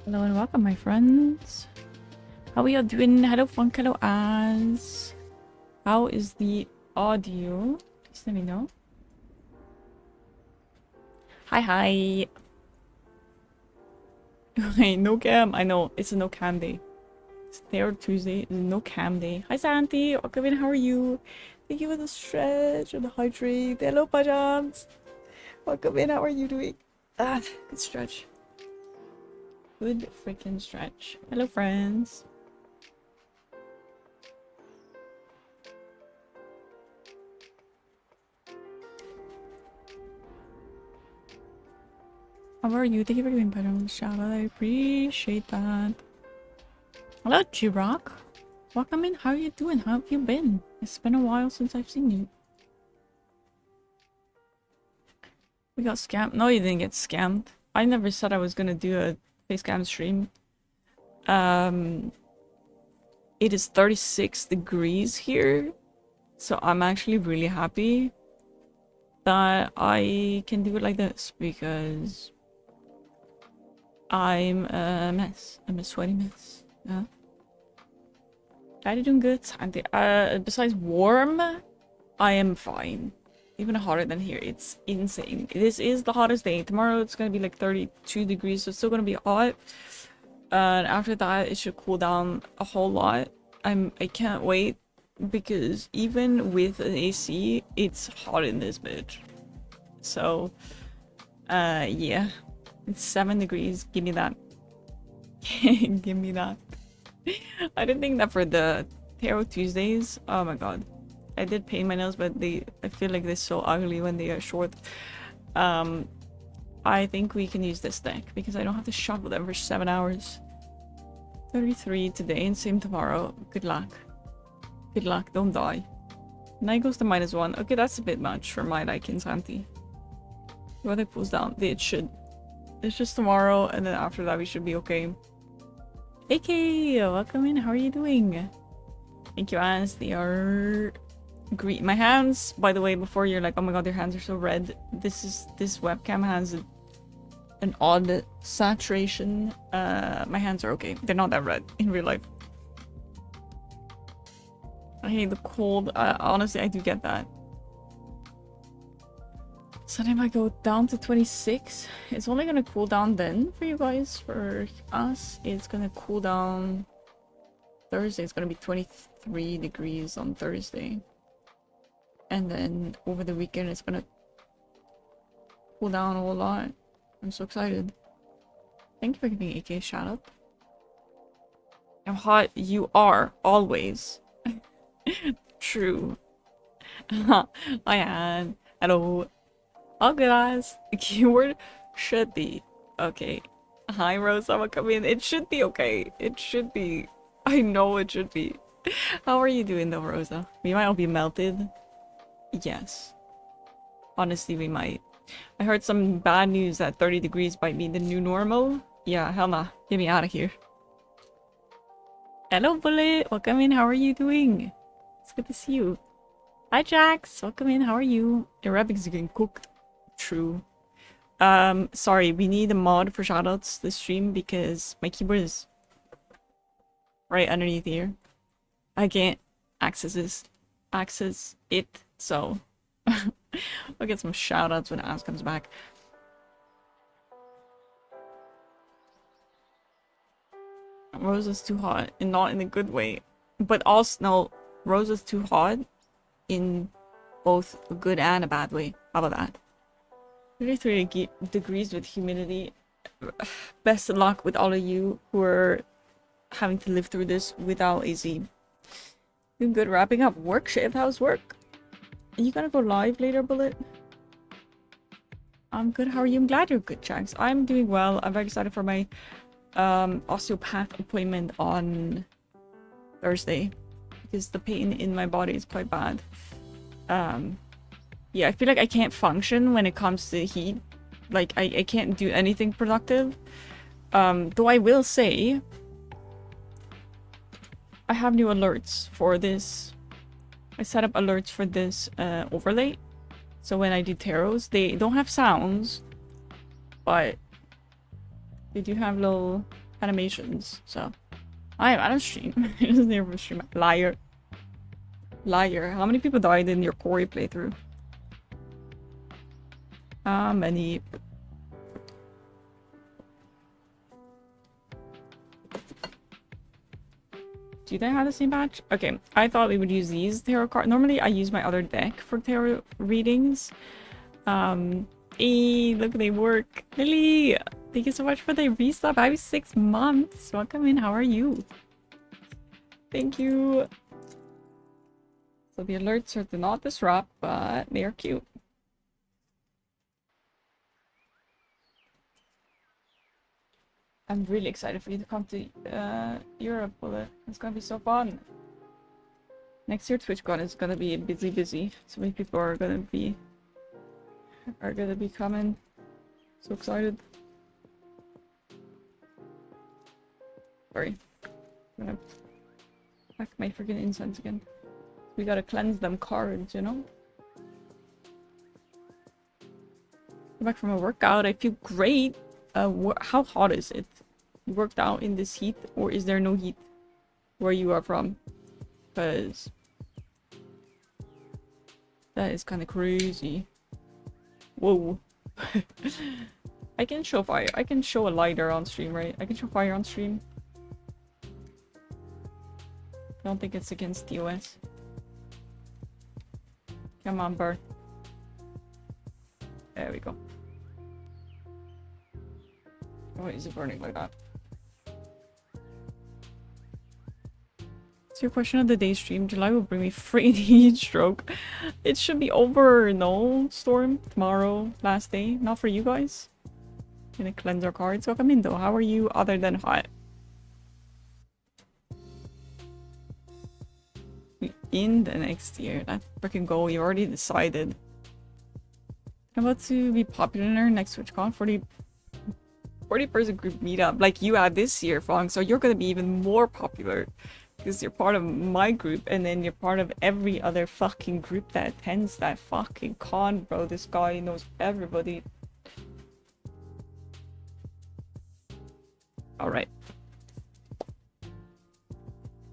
Hello and welcome, my friends. How are you doing? Hello, Funk. Hello, Az. How is the audio? Please let me know. Hi, hi. Wait, no cam. I know it's a no cam day. It's there Tuesday. It's a no cam day. Hi, Santi. Welcome in. How are you? Thank you for the stretch and the hydrate. Hello, Pajams. Welcome in. How are you doing? Ah, good stretch. Good freaking stretch. Hello, friends. How are you? Thank you for giving Pajams a shout out. I appreciate that. Hello, G-Rock. Welcome in. How are you doing? How have you been? It's been a while since I've seen you. We got scammed. No, you didn't get scammed. I never said I was gonna do a face cam stream. It is 36 degrees here, so I'm actually really happy that I can do it like this because I'm a mess. I'm a sweaty mess. Yeah. Are you doing good? Besides warm, I am fine. Even hotter than here. It's insane. This is the hottest day. Tomorrow it's gonna be like 32 degrees, so it's still gonna be hot. And after that, it should cool down a whole lot. I can't wait because even with an AC, it's hot in this bitch. So, yeah, it's 7 degrees. Give me that. Give me that. I didn't think that for the Tarot Tuesdays. Oh my god. I did paint my nails, but I feel like they're so ugly when they are short. I think we can use this deck because I don't have to shuffle them for 7 hours. 33 today and same tomorrow. Good luck. Good luck, don't die. Night goes to -1. Okay, that's a bit much for my liking, Santi. The weather cools down. It should. It's just tomorrow, and then after that we should be okay. AK, welcome in. How are you doing? Thank you, Ans. They are green. My hands, by the way, before you're like, oh my god, your hands are so red. This webcam has an odd saturation. My hands are okay. They're not that red in real life. I hate the cold. Honestly, I do get that. Sunday might go down to 26. It's only gonna cool down then for you guys. For us, it's gonna cool down Thursday. It's gonna be 23 degrees on Thursday. And then over the weekend, it's gonna cool down a whole lot. I'm so excited. Thank you for giving AK a shout out. How hot you are, always. True. I am. Hello. All good, eyes. The keyword should be okay. Hi, Rose. I'm gonna come in. It should be okay. It should be. I know it should be. How are you doing, though, Rosa? We might all be melted. Yes. Honestly, we might. I heard some bad news that 30 degrees might be the new normal. Yeah, hell nah. Get me out of here. Hello, Bullet. Welcome in. How are you doing? It's good to see you. Hi, Jax. Welcome in. How are you? Your Arabic is getting cooked. True. Sorry, we need a mod for shoutouts this stream because my keyboard is right underneath here. I can't access it, so I'll get some shoutouts when Az comes back. Rose is too hot and not in a good way. But also, no, Rose is too hot in both a good and a bad way. How about that? 33 degrees with humidity. Best of luck with all of you who are having to live through this without AC. Doing good. Wrapping up work shift. How's work? Are you gonna go live later, Bullet? I'm good. How are you? I'm glad you're good, Jax. I'm doing well. I'm very excited for my osteopath appointment on Thursday because the pain in my body is quite bad. Yeah, I feel like I can't function when it comes to heat. Like, I can't do anything productive. Though I will say, I have new alerts for this. I set up alerts for this overlay. So when I do tarots, they don't have sounds, but they do have little animations. So I don't stream. He doesn't ever stream. Liar. Liar. How many people died in your Corey playthrough? How many? Do they have the same batch? Okay, I thought we would use these tarot cards. Normally, I use my other deck for tarot readings. Hey, look, they work. Lily, thank you so much for the resub. I was 6 months. Welcome in. How are you? Thank you. So the alerts are do not disrupt, but they are cute. I'm really excited for you to come to Europe, Bullet. It's gonna be so fun. Next year TwitchCon is gonna be busy. So many people are gonna be coming. So excited. Sorry. I'm gonna pack my freaking incense again. We gotta cleanse them cards, you know? Come back from a workout. I feel great. How hot is it? You worked out in this heat, or is there no heat where you are from? Because that is kind of crazy. Whoa. I can show fire. I can show a lighter on stream, right? I can show fire on stream. I don't think it's against TOS. Come on, bird. There we go. Why is it burning like that? So your question of the day stream, July will bring me free heat stroke. It should be over, no, Storm? Tomorrow, last day. Not for you guys. Gonna cleanse our cards. Welcome in though. How are you other than hot? We in the next year. That freaking goal, you already decided. I'm about to be popular next TwitchCon. 40-person group meetup like you had this year, Fong. So you're gonna be even more popular because you're part of my group, and then you're part of every other fucking group that attends that fucking con, bro. This guy knows everybody. All right.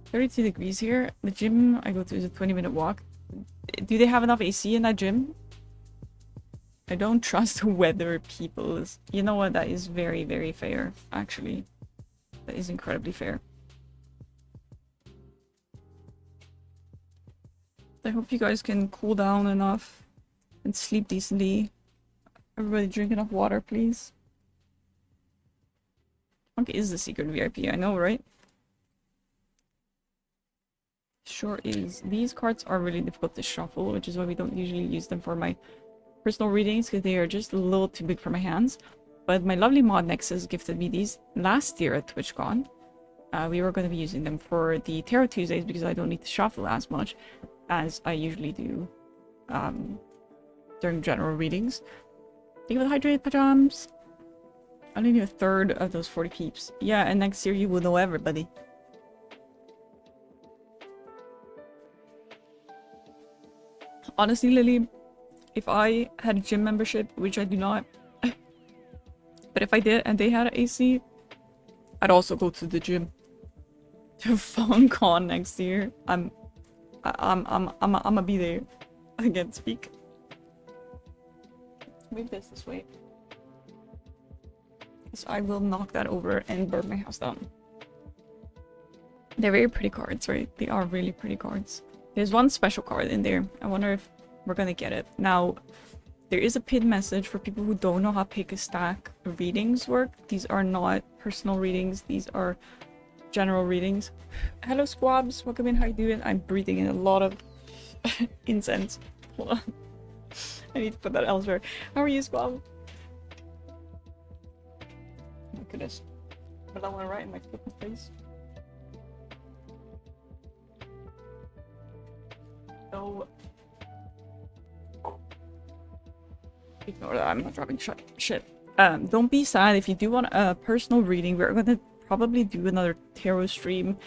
32 degrees here. The gym I go to is a 20-minute walk. Do they have enough AC in that gym? I don't trust weather people. You know what? That is very, very fair, actually. That is incredibly fair. I hope you guys can cool down enough and sleep decently. Everybody drink enough water, please. Monk is the secret VIP, I know, right? Sure is. These cards are really difficult to shuffle, which is why we don't usually use them for my personal readings, because they are just a little too big for my hands. But my lovely mod Nexus gifted me these last year at TwitchCon. We were going to be using them for the Tarot Tuesdays because I don't need to shuffle as much as I usually do during general readings. Thank you for the hydrated pajamas. I only need a third of those 40 peeps. Yeah, and next year you will know everybody. Honestly, Lily, if I had a gym membership, which I do not, but if I did and they had an AC, I'd also go to the gym. To FunCon next year. I'm gonna be there. I can't speak. Move this way. So I will knock that over and burn my house down. They're very pretty cards, right? They are really pretty cards. There's one special card in there. I wonder if we're gonna get it. Now, there is a pinned message for people who don't know how pick a stack readings work. These are not personal readings. These are general readings. Hello, squabs. Welcome in. How you doing? I'm breathing in a lot of incense. Hold on. I need to put that elsewhere. How are you, squab? Oh my goodness. But that one right in my flipping face. So ignore that. I'm not dropping shit. Don't be sad if you do want a personal reading. We're gonna probably do another tarot stream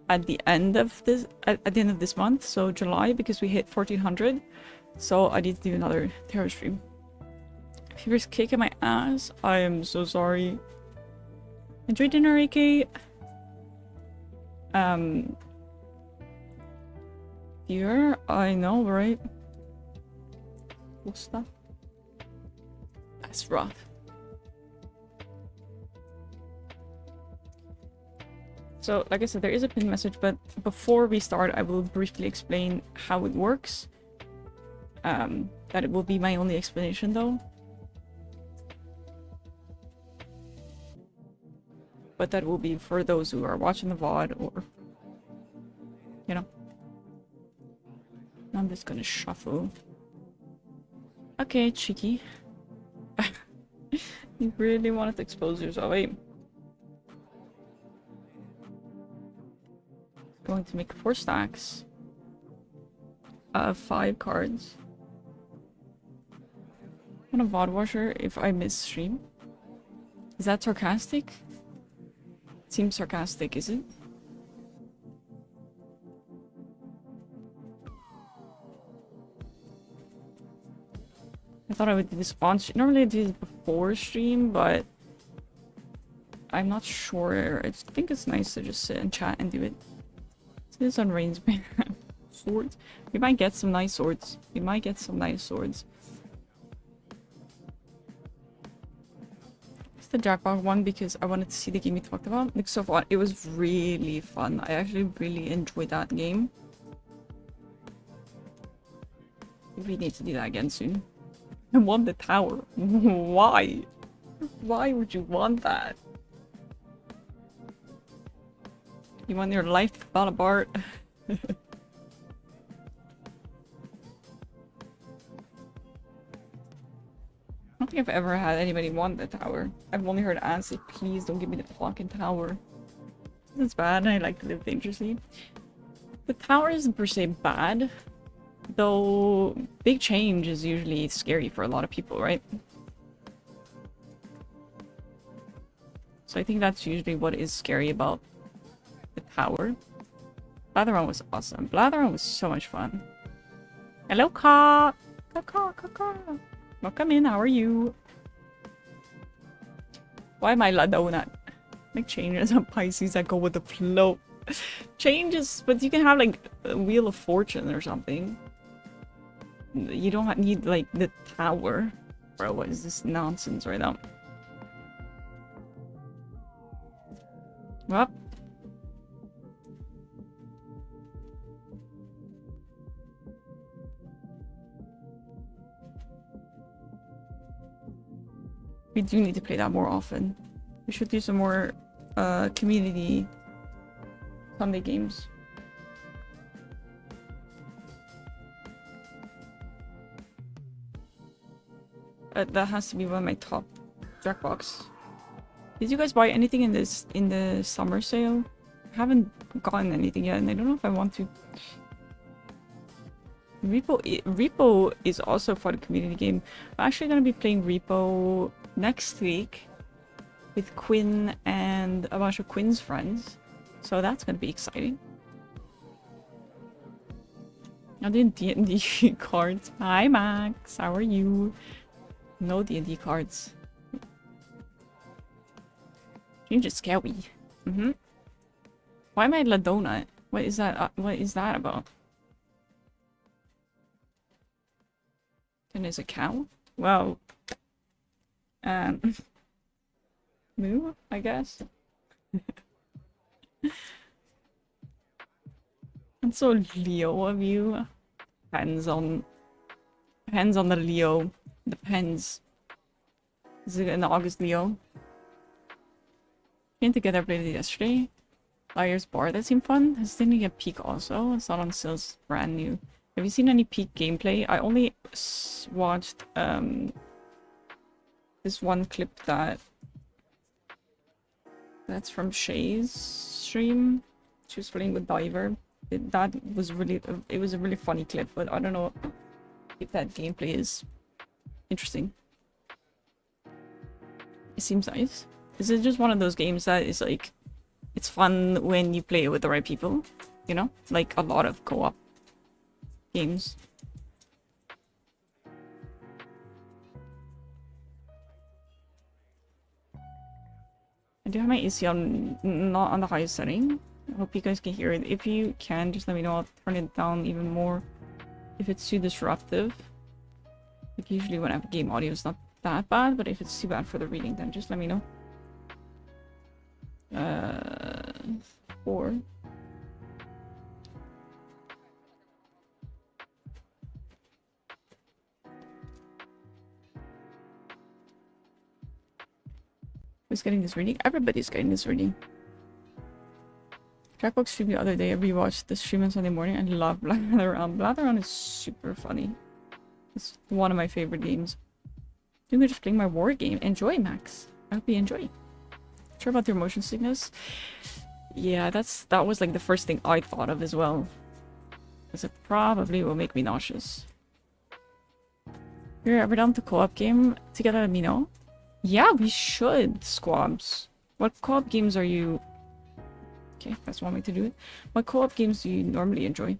at the end of this month, so July, because we hit 1400. So I need to do another tarot stream. Fever's kicking my ass. I am so sorry. Enjoy dinner, AK. Here, I know, right? What's that? That's rough. So, like I said, there is a pin message, but before we start, I will briefly explain how it works. That it will be my only explanation, though. But that will be for those who are watching the VOD, or... You know. I'm just gonna shuffle. Okay, cheeky. You really wanted to expose yourself, eh? Going to make 4 stacks of 5 cards. I'm gonna VOD washer if I miss stream. Is that sarcastic? It seems sarcastic, is it? I thought I would do this on stream. Normally I do this before stream, but I'm not sure. I just think it's nice to just sit and chat and do it. See this on Rain's swords. We might get some nice swords. We might get some nice swords. It's the Jackpot one because I wanted to see the game we talked about. Like, so far, it was really fun. I actually really enjoyed that game. We need to do that again soon. I want the tower. Why? Why would you want that? You want your life to fall apart? I don't think I've ever had anybody want the tower. I've only heard Anne say, please don't give me the fucking tower. It's bad and I like to live dangerously. The tower isn't per se bad. Though, big change is usually scary for a lot of people, right? So I think that's usually what is scary about the tower. Blatheron was awesome. Blatheron was so much fun. Hello, Ka! Ka. Welcome in, how are you? Why am I La Donut? Make changes on Pisces that go with the flow. Changes, but you can have like a Wheel of Fortune or something. You don't need like the tower. Bro, what is this nonsense right now? Well. We do need to play that more often. We should do some more community Sunday games. That has to be one of my top Jackbox. Did you guys buy anything in the summer sale? I haven't gotten anything yet, and I don't know if I want to. Repo is also a fun community game. I'm actually gonna be playing Repo next week with Quinn and a bunch of Quinn's friends, so that's gonna be exciting. I did D&D cards. Hi Max, how are you? No D&D cards. Change is scary. Why am I La Donut? What is that? What is that about? And there's a cow? Well, moo, I guess. That's so Leo of you. Depends on the Leo. Depends. Is it an August Leo? Came together, played it yesterday. Liar's Bar, that seemed fun. It's didn't get Peak also. It's not on sale, it's brand new. Have you seen any Peak gameplay? I only watched this one clip that's from Shay's stream. She was playing with Diver. That was really, it was a really funny clip, but I don't know if that gameplay is interesting. It seems nice. Is it just one of those games that is like, it's fun when you play it with the right people? You know? Like a lot of co-op games. I do have my AC on, not on the highest setting. I hope you guys can hear it. If you can, just let me know. I'll turn it down even more if it's too disruptive. Like usually when I have game audio, it's not that bad, but if it's too bad for the reading, then just let me know. 4. Who's getting this reading? Everybody's getting this reading. Jackbox streamed the other day. I rewatched the stream on Sunday morning. I love Blatherun. Blatherun is super funny. It's one of my favorite games. You can just playing my war game. Enjoy, Max. I hope you enjoy. Sure about your motion sickness? Yeah, that was like the first thing I thought of as well. Because it probably will make me nauseous. If you're ever down to co-op game together, let me know. Yeah, we should, Squabs. What co-op games are you... Okay, that's one way to do it. What co-op games do you normally enjoy?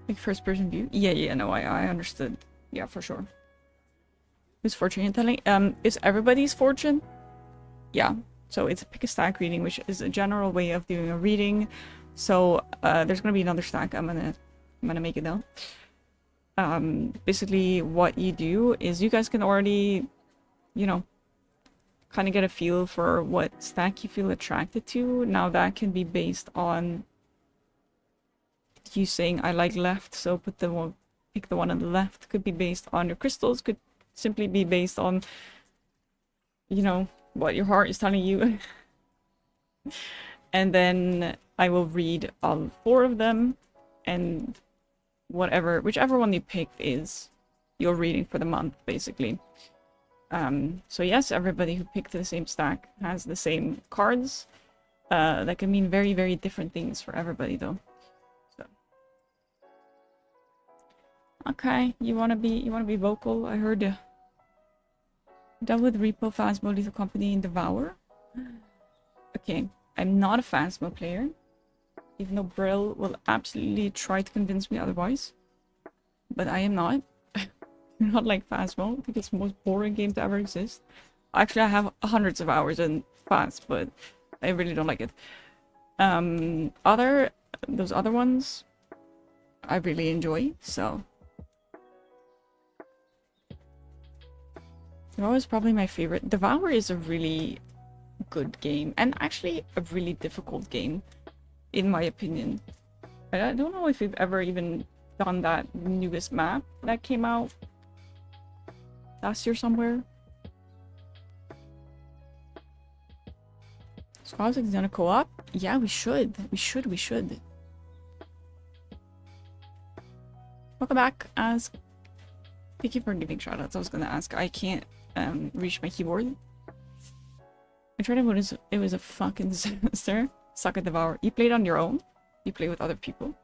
Like first person view? Yeah, no, I understood. Yeah, for sure. Who's fortune telling? Is everybody's fortune? Yeah. So it's a pick a stack reading, which is a general way of doing a reading. So there's gonna be another stack. I'm gonna make it now. Basically what you do is you guys can already, you know, kind of get a feel for what stack you feel attracted to. Now that can be based on you saying I like left, so pick the one on the left. Could be based on your crystals, could simply be based on, you know, what your heart is telling you. And then I will read all 4 of them, and whichever one you picked is your reading for the month, basically. So yes, everybody who picked the same stack has the same cards. That can mean very, very different things for everybody, though. So. Okay, you wanna be vocal? I heard you. Done with Repo, Phasmo, Lethal Company, and Devour. Okay, I'm not a Phasmo player. Even though Brill will absolutely try to convince me otherwise. But I am not. Not like Phasmo. I think it's the most boring game to ever exist. Actually, I have hundreds of hours in Phas, but I really don't like it. Those other ones, I really enjoy, so. Devour is probably my favorite. Devour is a really good game, and actually a really difficult game, in my opinion. I don't know if we've ever even done that newest map that came out last year somewhere. Squads is gonna co-op? Yeah, we should. We should. Welcome back, Ask. Thank you for giving shoutouts. I was gonna ask. I can't reach my keyboard. I tried it was a fucking disaster. Suck at Devour. You played on your own? You play with other people?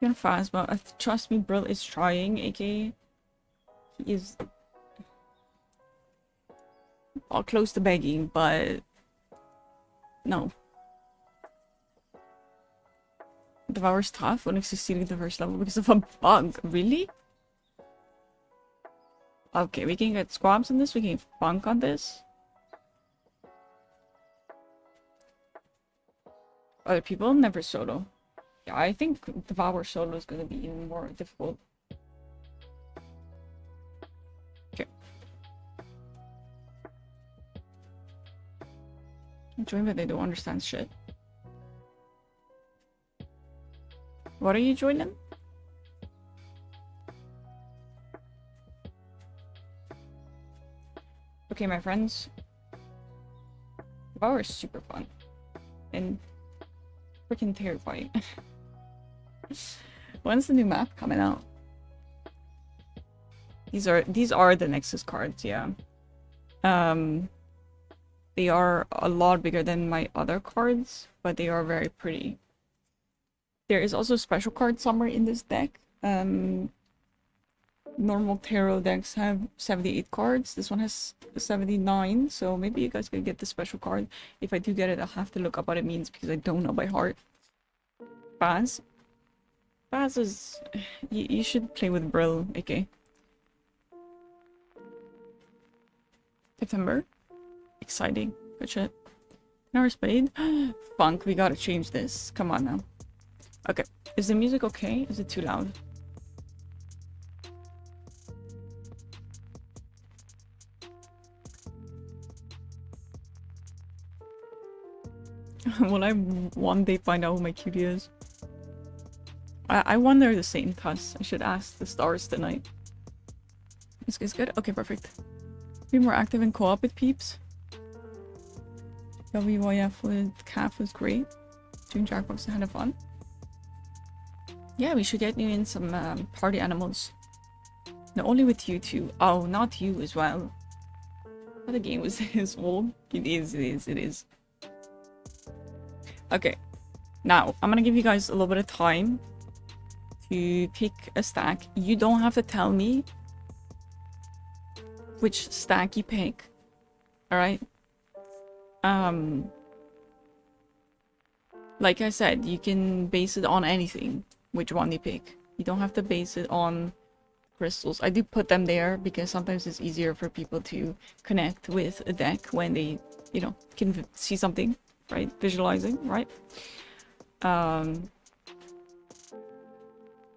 You're on Phasma. Trust me, Brill is trying, aka he is all close to begging, but no. Devour's tough when succeeding the first level because of a bug. Really? Okay, we can get squabs on this, we can funk on this. Other people never solo. Yeah, I think Devour solo is gonna be even more difficult. Okay. Join, but they don't understand shit. What are you joining? Okay, my friends. Devour is super fun. And freaking terrifying. When's the new map coming out? These are the Nexus cards, yeah. They are a lot bigger than my other cards, but they are very pretty. There is also a special card somewhere in this deck. normal tarot decks have 78 cards. This one has 79, so maybe you guys could get the special card. If I do get it, I'll have to look up what it means because I don't know by heart. Baz? Baz is... You should play with Brill, okay? September? Exciting. Good shit. Never Spade? Funk, we gotta change this. Come on now. Okay. Is the music okay? Is it too loud? Will I one day find out who my cutie is? I wonder the same, Tuss. I should ask the stars tonight. This guy's good? Okay, perfect. Be more active in co-op with peeps. WYF with Calf was great. Doing Jackbox and had fun. Yeah, we should get you in some party animals. Not only with you two. Oh, not you as well. But the game was his old. It is. Okay. Now, I'm gonna give you guys a little bit of time to pick a stack. You don't have to tell me which stack you pick. Alright? Like I said, you can base it on anything, which one you pick. You don't have to base it on crystals. I do put them there because sometimes it's easier for people to connect with a deck when they, you know, can see something, right? Visualizing, right?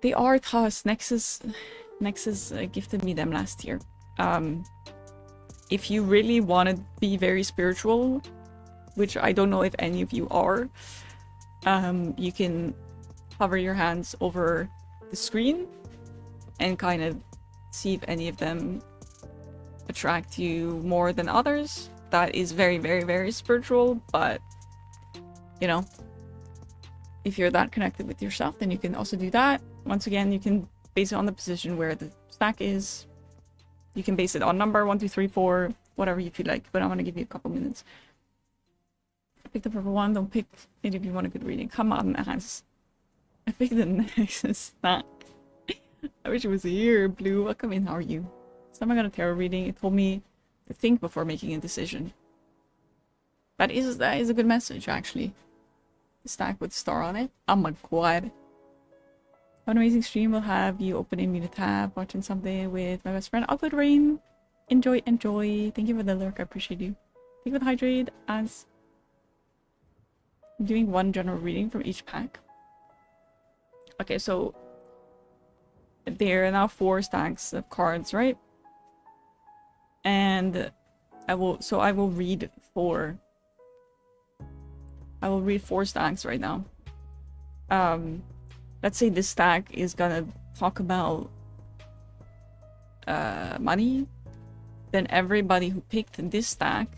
They are Tuss. Nexus gifted me them last year. If you really want to be very spiritual, which I don't know if any of you are, you can hover your hands over the screen and kind of see if any of them attract you more than others. That is very, very, very spiritual, but, you know, if you're that connected with yourself, then you can also do that. Once again, you can base it on the position where the stack is. You can base it on number 1, 2, 3, 4, whatever you feel like, but I'm gonna give you a couple minutes. Pick the purple one. Don't pick it if you want a good reading. Come on, ass. I picked the next stack. I wish it was here. Blue, welcome in. How are you? Someone got a tarot reading. It told me to think before making a decision. That is a good message, actually. The stack with a star on it. Oh my god. Have an amazing stream. We'll have you opening me the tab, watching something with my best friend. Oh, good, Rain. Enjoy. Thank you for the lurk. I appreciate you. Thank you for the hydrate. As I'm doing one general reading from each pack. Okay, so there are now 4 stacks of cards, right? And I will read 4. I will read 4 stacks right now. Let's say this stack is gonna talk about money. Then everybody who picked this stack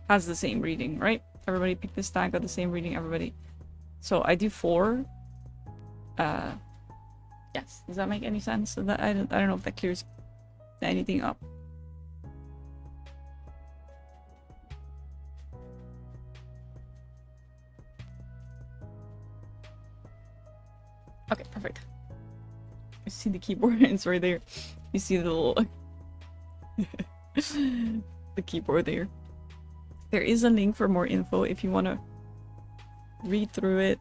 has the same reading, right? Everybody picked this stack, got the same reading, everybody. So I do 4. Yes, does that make any sense? So that I don't know if that clears anything up. Okay, perfect. I see the keyboard. It's right there. You see the little the keyboard there. There is a link for more info if you want to read through it.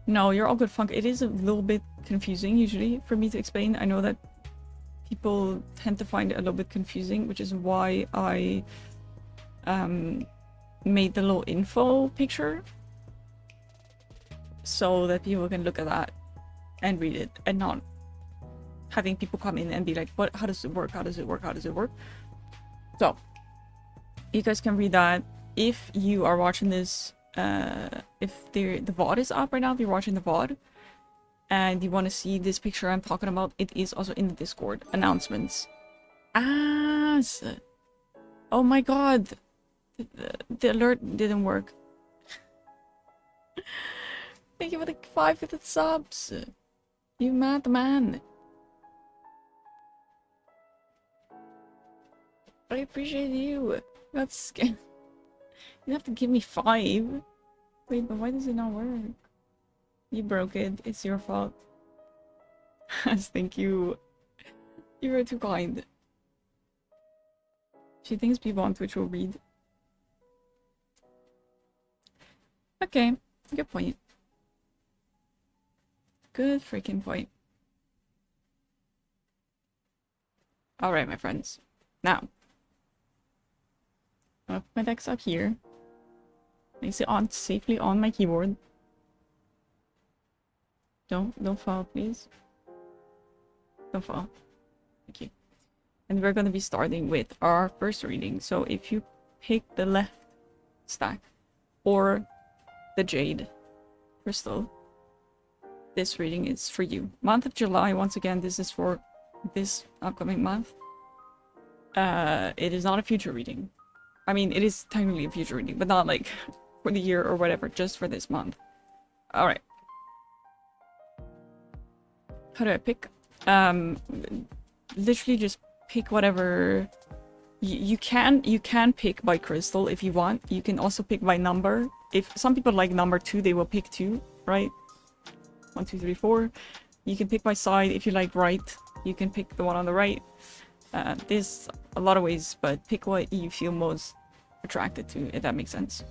No, you're all good, Funk. It is a little bit confusing usually for me to explain. I know that people tend to find it a little bit confusing, which is why I made the little info picture so that people can look at that and read it, and not having people come in and be like, "What? How does it work? How does it work? How does it work?" So you guys can read that if you are watching this. If the VOD is up right now, if you're watching the VOD and you want to see this picture I'm talking about, it is also in the Discord announcements. Ass! Oh my god! The alert didn't work. Thank you for the 550 subs! You mad man! I appreciate you! That's scary. You have to give me 5. Wait, but why does it not work? You broke it. It's your fault. Thank you. You were too kind. She thinks people on Twitch will read. Okay, good point. Good freaking point. Alright, my friends. Now, I'll put my decks up here. Place it on safely on my keyboard. Don't fall, please. Don't fall. Thank you. And we're gonna be starting with our first reading. So if you pick the left stack or the jade crystal, this reading is for you. Month of July, once again, this is for this upcoming month. It is not a future reading. I mean, it is technically a future reading, but not like for the year or whatever, just for this month. Alright. How do I pick? Literally just pick whatever you can pick by crystal if you want. You can also pick by number. If some people like number 2, they will pick 2, right? 1, 2, 3, 4. You can pick by side. If you like right, you can pick the one on the right. There's a lot of ways, but pick what you feel most attracted to, if that makes sense.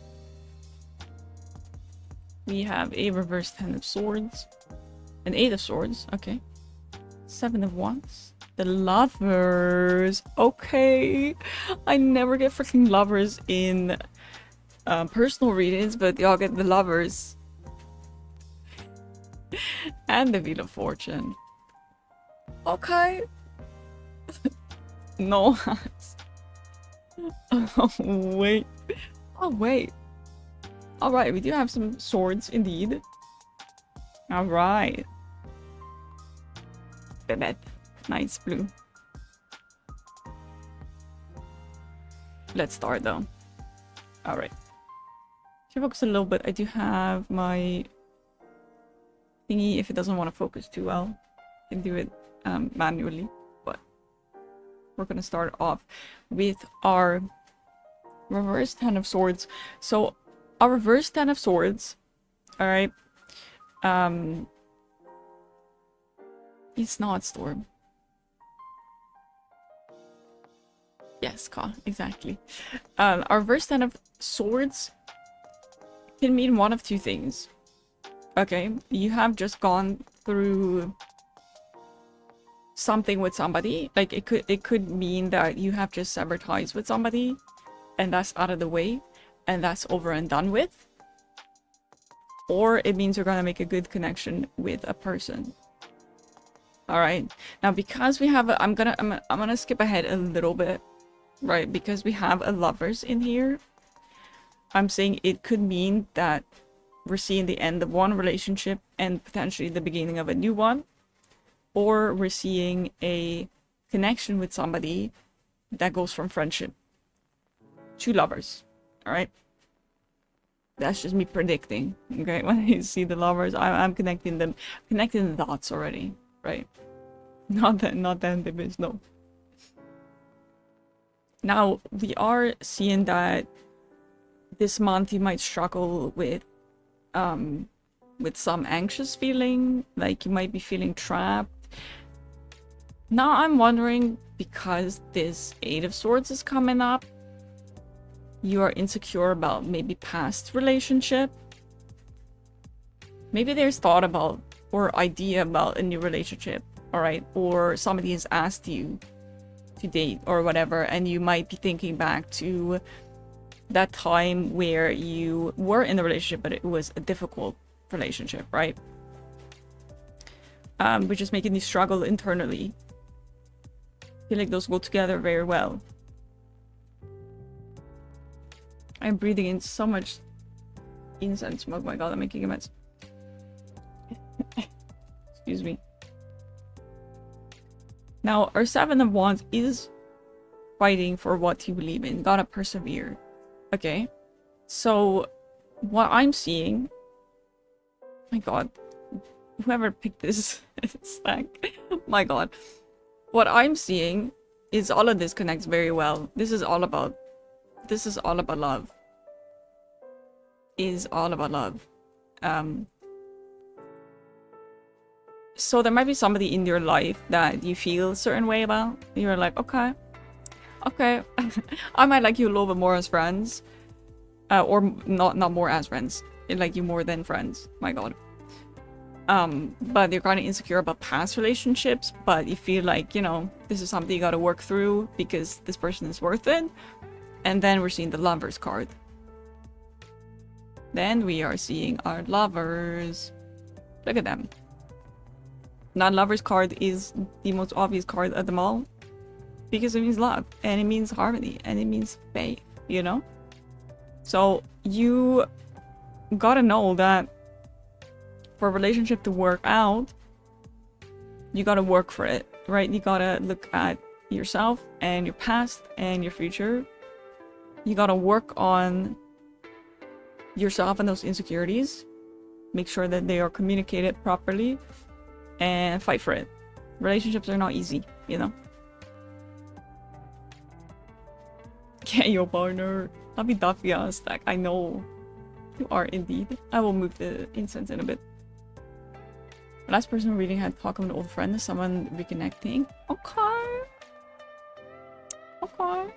We have a reverse 10 of swords, an 8 of swords, okay. 7 of wands, the lovers, okay. I never get freaking lovers in personal readings, but y'all get the lovers. And the Wheel of Fortune. Okay. No. Oh, wait. Oh, wait. Alright, we do have some swords, indeed. Alright. Bebet. Nice blue. Let's start, though. Alright. Should focus a little bit. I do have my thingy if it doesn't want to focus too well. I can do it manually, but we're gonna start off with our reverse 10 of swords. So our reverse 10 of swords, alright, it's not Storm. Yes, Ka, exactly. Our reverse 10 of swords can mean one of two things. Okay, you have just gone through something with somebody. Like it could mean that you have just severed ties with somebody and that's out of the way and that's over and done with. Or it means you're gonna make a good connection with a person. Alright. Now because we have a, I'm gonna skip ahead a little bit. Right, because we have a lovers in here. I'm saying it could mean that we're seeing the end of one relationship and potentially the beginning of a new one. Or we're seeing a connection with somebody that goes from friendship to lovers. Alright? That's just me predicting. Okay, when I see the lovers, I'm connecting them, connecting the dots already. Right? Not that ambitious, no. Now, we are seeing that this month you might struggle with some anxious feeling, like you might be feeling trapped. Now I'm wondering, because this 8 of Swords is coming up, you are insecure about maybe past relationship. Maybe there's thought about or idea about a new relationship, alright? Or somebody has asked you to date or whatever, and you might be thinking back to that time where you were in a relationship but it was a difficult relationship, right? Which is making you struggle internally. I feel like those go together very well. I'm breathing in so much incense smoke. My god, I'm making a mess. Excuse me. Now, our 7 of Wands is fighting for what you believe in. Gotta persevere. Okay? So, what I'm seeing... My god. Whoever picked this stack. My god. What I'm seeing is all of this connects very well. This is all about love. Is all about love. So there might be somebody in your life that you feel a certain way about. You're like, okay, okay, I might like you a little bit more as friends, or not more as friends. I like you more than friends. My God. But you're kind of insecure about past relationships, but you feel like, you know, this is something you got to work through because this person is worth it. And then we're seeing the lovers card. Then we are seeing our lovers. Look at them. Now, lovers card is the most obvious card of them all because it means love and it means harmony and it means faith, you know? So you gotta know that for a relationship to work out, you gotta work for it, right? You gotta look at yourself and your past and your future. You gotta work on yourself and those insecurities. Make sure that they are communicated properly and fight for it. Relationships are not easy, you know? Get your partner. Happy Dafia stack. I know. You are indeed. I will move the incense in a bit. The last person reading had talk of an old friend, someone reconnecting. Okay. Okay.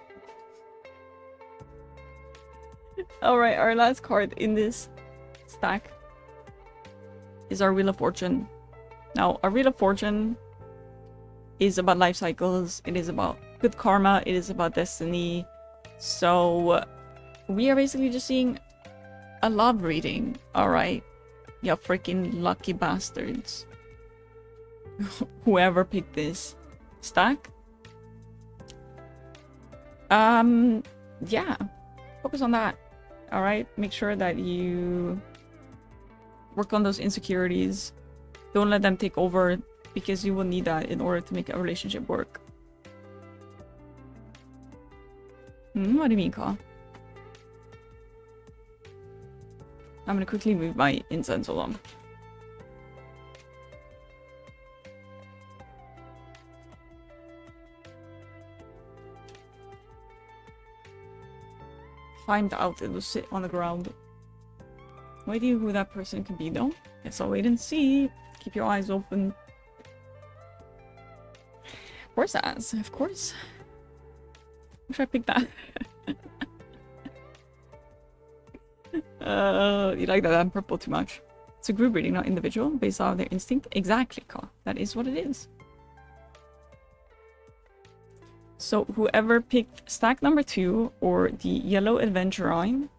Alright, our last card in this stack is our Wheel of Fortune. Now, our Wheel of Fortune is about life cycles. It is about good karma. It is about destiny. So, we are basically just seeing a love reading. Alright. You freaking lucky bastards. Whoever picked this stack. Yeah. Focus on that. Alright? Make sure that you work on those insecurities. Don't let them take over because you will need that in order to make a relationship work. What do you mean, Ka? I'm gonna quickly move my incense along. Climbed out, it will sit on the ground. No idea who that person could be though. Guess I'll wait and see. Keep your eyes open. Of course, As. Of course. Wish I picked that. You like that purple too much. It's a group reading, not individual, based on their instinct. Exactly, Ka. That is what it is. So whoever picked stack number 2 or the yellow adventurine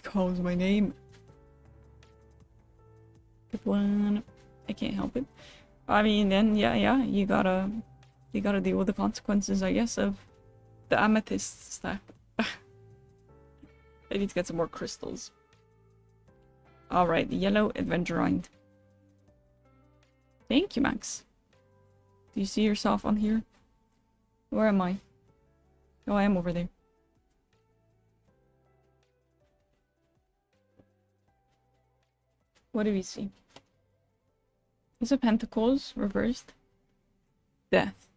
calls my name. Good one. I can't help it. I mean, then yeah, you gotta deal with the consequences, I guess, of the amethyst stack. I need to get some more crystals. Alright, the yellow adventurine. Thank you, Max. Do you see yourself on here? Where am I? Oh, I am over there. What do we see? Ace of Pentacles reversed. Death.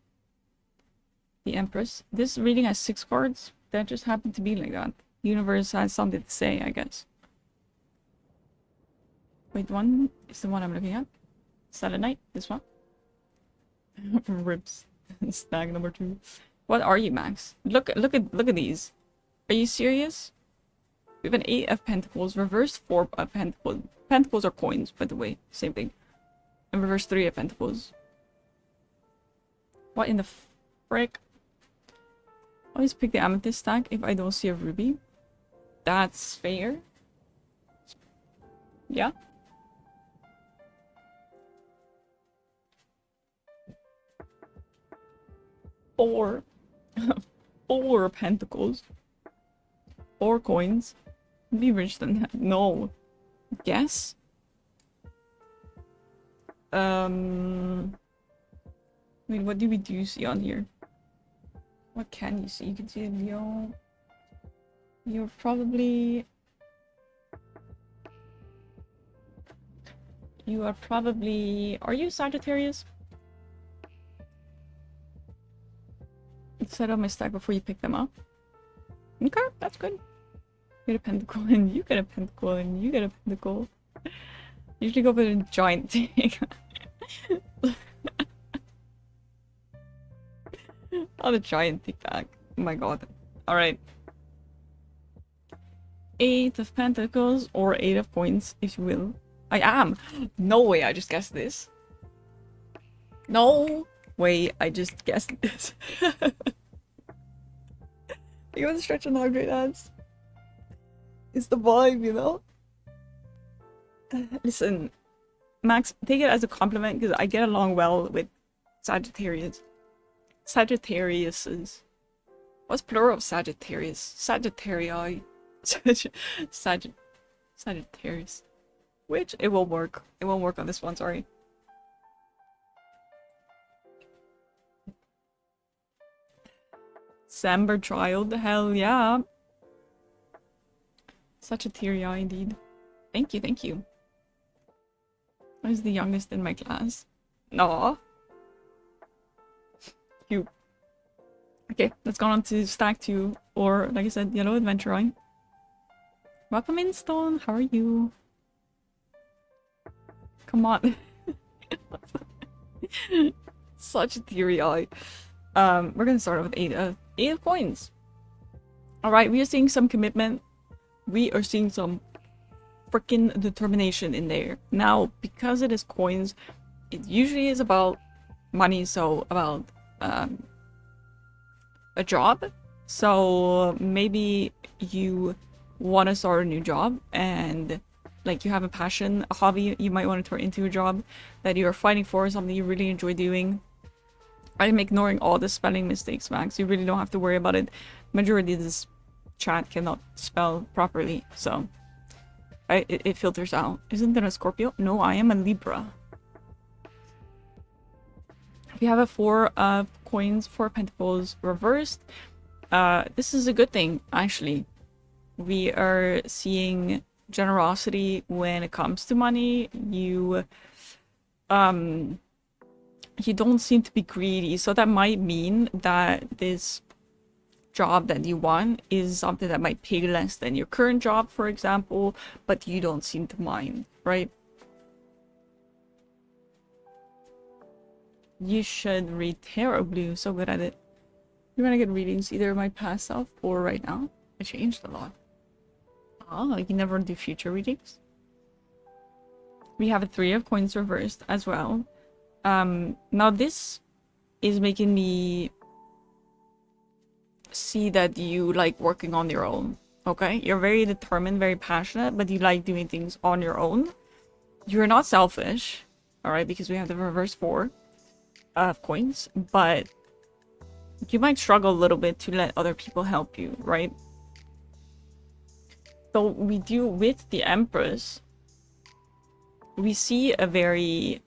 The Empress. This reading has 6 cards. That just happened to be like that. The universe has something to say, I guess. Wait, one is the one I'm looking at. Silent Night. This one. Rips. Stack number 2. What are you, Max? Look at these. Are you serious? We have an 8 of Pentacles, reverse 4 of Pentacles. Pentacles are coins, by the way. Same thing. And reverse 3 of Pentacles. What in the frick? Always pick the amethyst stack if I don't see a ruby. That's fair. Yeah. Four pentacles. 4 coins. Be rich than that. No. Guess? Wait, what do you see on here? What can you see? You can see a Leo. You're probably... You are probably... Are you Sagittarius? Set up my stack before you pick them up. Okay, that's good. You get a pentacle and you get a pentacle and you get a pentacle. Usually go for the giant thing. Oh, the giant tic tac. Oh my god. Alright. 8 of Pentacles or 8 of Coins, if you will. I am! No way I just guessed this. No way I just guessed this. You want to stretch on how great ads? It's the vibe, you know? Listen, Max, take it as a compliment because I get along well with Sagittarius. Sagittariuses. What's plural of Sagittarius? Sagittarii. Sagittarius. Which it will work. It won't work on this one, sorry. Samber child, hell yeah. Sagittarii indeed. Thank you, thank you. I was the youngest in my class. Aw. Cute. Okay, let's go on to stack 2, or like I said, Yellow Adventuring. Welcome in, Stone. How are you? Come on. Such a theory eye. We're gonna start off with 8 of Coins. Alright, we are seeing some commitment. We are seeing some freaking determination in there. Now, because it is coins, it usually is about money, so about a job. So maybe you want to start a new job and like you have a passion, a hobby you might want to turn into a job that you are fighting for, something you really enjoy doing. I'm ignoring all the spelling mistakes, Max. You really don't have to worry about it. Majority of this chat cannot spell properly, so it filters out. Isn't that a Scorpio? No, I am a Libra. We have a 4 of Coins, 4 Pentacles reversed. This is a good thing, actually. We are seeing generosity when it comes to money. You don't seem to be greedy, so that might mean that this job that you want is something that might pay less than your current job, for example, but you don't seem to mind, right? You should read Tarot Blue, so good at it. You're gonna get readings either my past self or right now. I changed a lot. Oh, you never do future readings? We have a 3 of Coins reversed as well. Now this is making me see that you like working on your own, okay? You're very determined, very passionate, but you like doing things on your own. You're not selfish, alright, because we have the reverse 4 of Coins, but you might struggle a little bit to let other people help you, right? So we do with the Empress, we see a very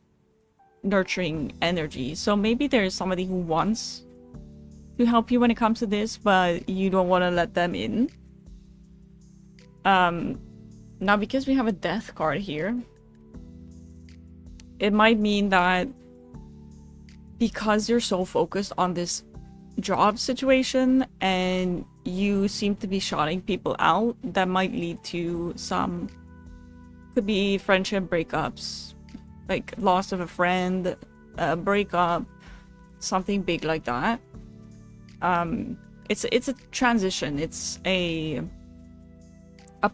nurturing energy. So maybe there's somebody who wants to help you when it comes to this, but you don't want to let them in. Now because we have a Death card here, it might mean that because you're so focused on this job situation and you seem to be shutting people out, that might lead to some, could be friendship breakups, like loss of a friend, breakup, something big like that. It's a transition. It's a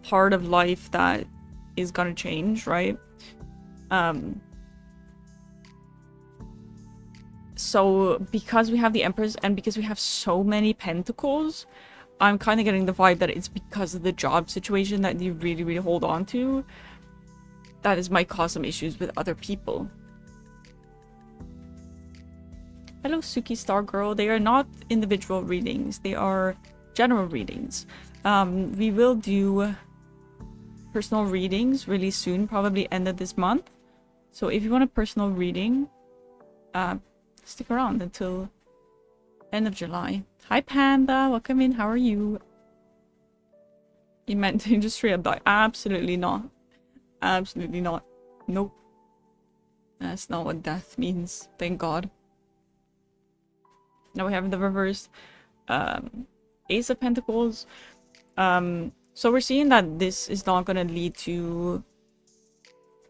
part of life that is gonna change, right? So because we have the Empress and because we have so many Pentacles, I'm kind of getting the vibe that it's because of the job situation that you really hold on to that is might cause some issues with other people. Hello, Suki Star Girl. They are not individual readings. They are general readings. We will do personal readings really soon, probably end of this month. So if you want a personal reading, stick around until end of July. Hi, Panda. Welcome in. How are you? You meant to just straight up die? Absolutely not. Absolutely not. Nope. That's not what death means. Thank God. Now we have the reverse Ace of Pentacles. So we're seeing that this is not going to lead to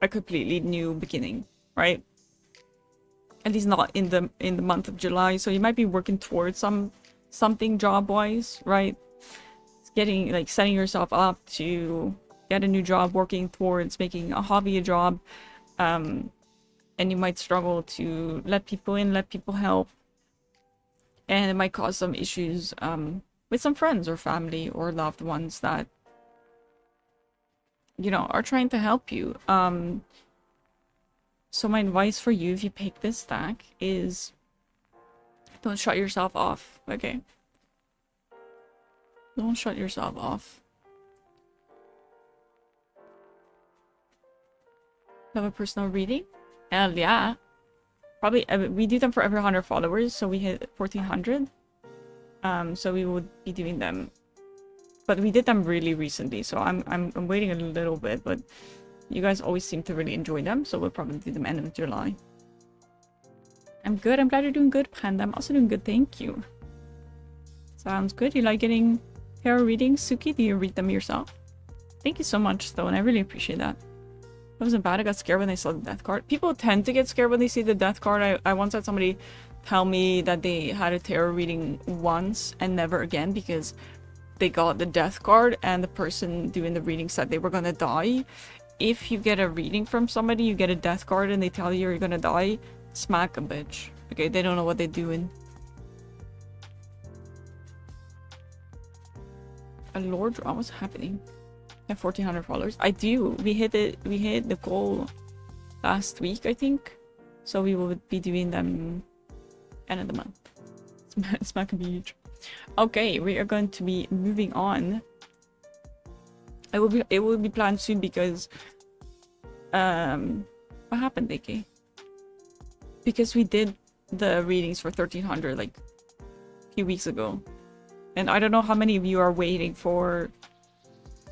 a completely new beginning, right? At least not in the month of July. So you might be working towards something job wise, right? Getting like setting yourself up to get a new job, working towards making a hobby a job, and you might struggle to let people in, let people help, and it might cause some issues with some friends or family or loved ones that are trying to help you. So my advice for you, if you pick this stack, is don't shut yourself off, okay? Don't shut yourself off. Have a personal reading? Hell yeah. Probably, we do them for every 100 followers, so we hit 1400. So we would be doing them. But we did them really recently, so I'm waiting a little bit, but you guys always seem to really enjoy them, so we'll probably do them end of July. I'm good. I'm glad you're doing good, Panda. I'm also doing good, thank you. Sounds good. You like getting tarot readings, Suki? Do you read them yourself? Thank you so much, Stone. I really appreciate that. That wasn't bad. I got scared when I saw the death card. People tend to get scared when they see the death card. I once had somebody tell me that they had a tarot reading once and never again because they got the death card and the person doing the reading said they were gonna die. If you get a reading from somebody, you get a death card and they tell you you're gonna die, smack a bitch. Okay, they don't know what they're doing. A Lord, what's happening? I have 1400 followers. I do. We hit the goal last week, I think. So we will be doing them end of the month. Smack a beach. Okay, we are going to be moving on. It will be planned soon because what happened, AK? Because we did the readings for 1300 like a few weeks ago. And I don't know how many of you are waiting for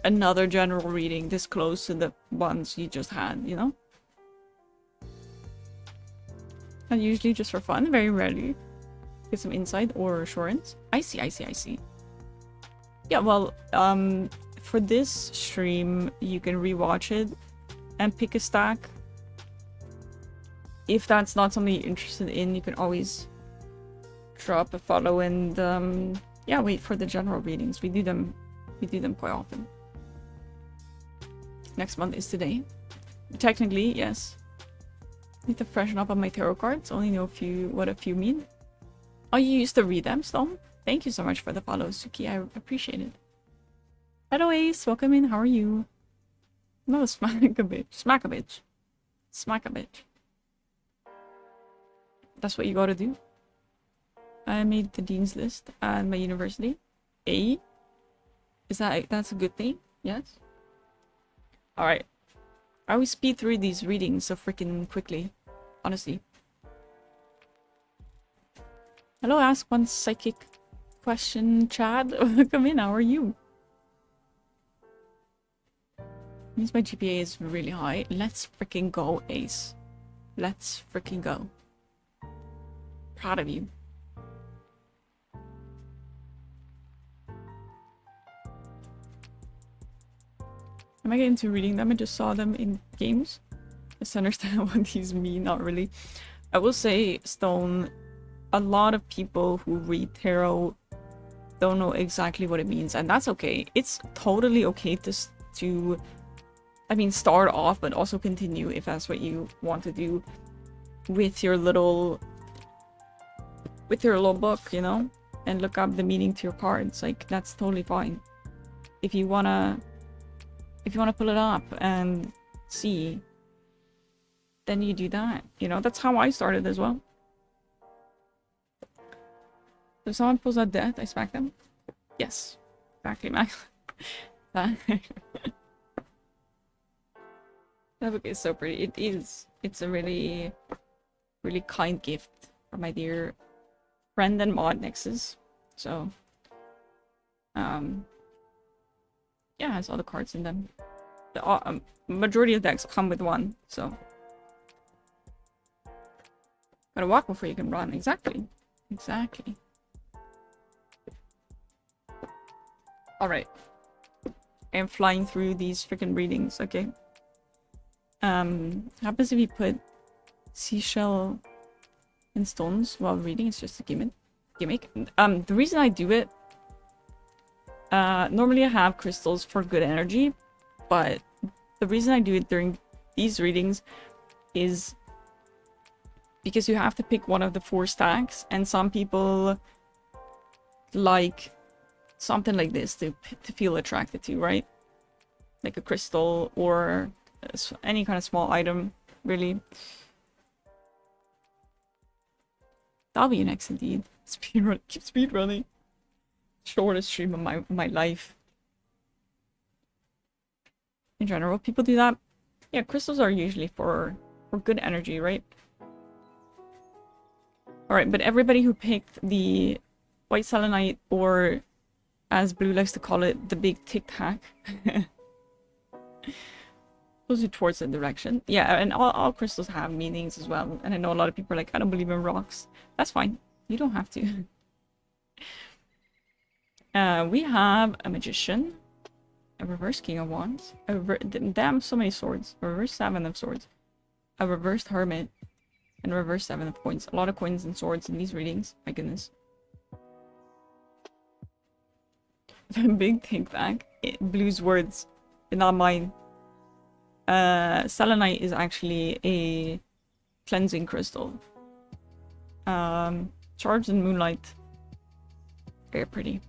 another general reading this close to the ones you just had, you know? And usually just for fun, very rarely. Get some insight or assurance. I see. Yeah, well, for this stream, you can rewatch it and pick a stack. If that's not something you're interested in, you can always drop a follow and yeah, wait for the general readings. We do them quite often. Next month is today. Technically, yes. Need to freshen up on my tarot cards. Only know what a few mean. Oh, you used to read them, Stone? Thank you so much for the follow, Suki. I appreciate it. Hello, Ace. Welcome in. How are you? No, smack a bitch. Smack a bitch. Smack a bitch. That's what you gotta do. I made the dean's list at my university. A? That's a good thing? Yes? Alright. I always speed through these readings so freaking quickly. Honestly. Hello, ask one psychic question, Chad. Come in, how are you? Means my GPA is really high. Let's freaking go, Ace. Let's freaking go. Proud of you. Am I getting into reading them? I just saw them in games. I just understand what these mean, not really. I will say, Stone, a lot of people who read tarot don't know exactly what it means, and that's okay. It's totally okay to I mean, start off, but also continue if that's what you want to do with your little book, you know, and look up the meaning to your cards. Like, that's totally fine. If you wanna pull it up and see, then you do that. You know, that's how I started as well. If someone pulls out death, I smack them. Yes, exactly, Max. That book is so pretty. It is. It's a really, really kind gift from my dear friend and mod Nexus. So, yeah, it has all the cards in them. The majority of decks come with one, so gotta walk before you can run. Exactly. Alright. I'm flying through these freaking readings, okay? Happens if you put seashell in stones while reading. It's just a gimmick. The reason I do it, normally I have crystals for good energy, but the reason I do it during these readings is because you have to pick one of the 4 stacks, and some people like something like this to feel attracted to, right? Like a crystal or any kind of small item, really. That'll be next indeed. Keep speed running. Shortest stream of my life. In general, people do that. Yeah, crystals are usually for good energy, right? Alright, but everybody who picked the white selenite, or as Blue likes to call it, the big tic-tac, goes you towards the direction. Yeah, and all crystals have meanings as well. And I know a lot of people are like, I don't believe in rocks. That's fine. You don't have to. We have a magician, a reverse king of wands, damn, so many swords, a reverse 7 of swords, a reversed hermit, and a reverse 7 of coins. A lot of coins and swords in these readings. My goodness. The big tic-tac. Blue's words, not mine. Selenite is actually a cleansing crystal. Charged in moonlight. Very pretty.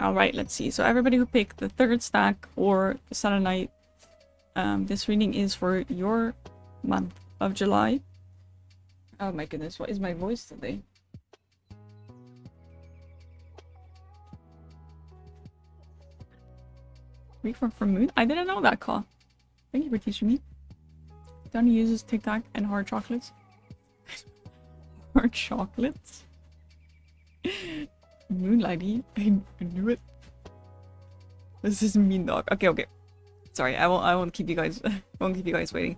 Alright, let's see. So everybody who picked the 3rd stack or the selenite, this reading is for your month of July. Oh my goodness, what is my voice today? Refund from Moon? I didn't know that, Call. Thank you for teaching me. Donnie uses tic-tac and hard chocolates. Hard chocolates? Moonlighty. I knew it. This is mean dog. Okay. Sorry, I won't keep you guys waiting.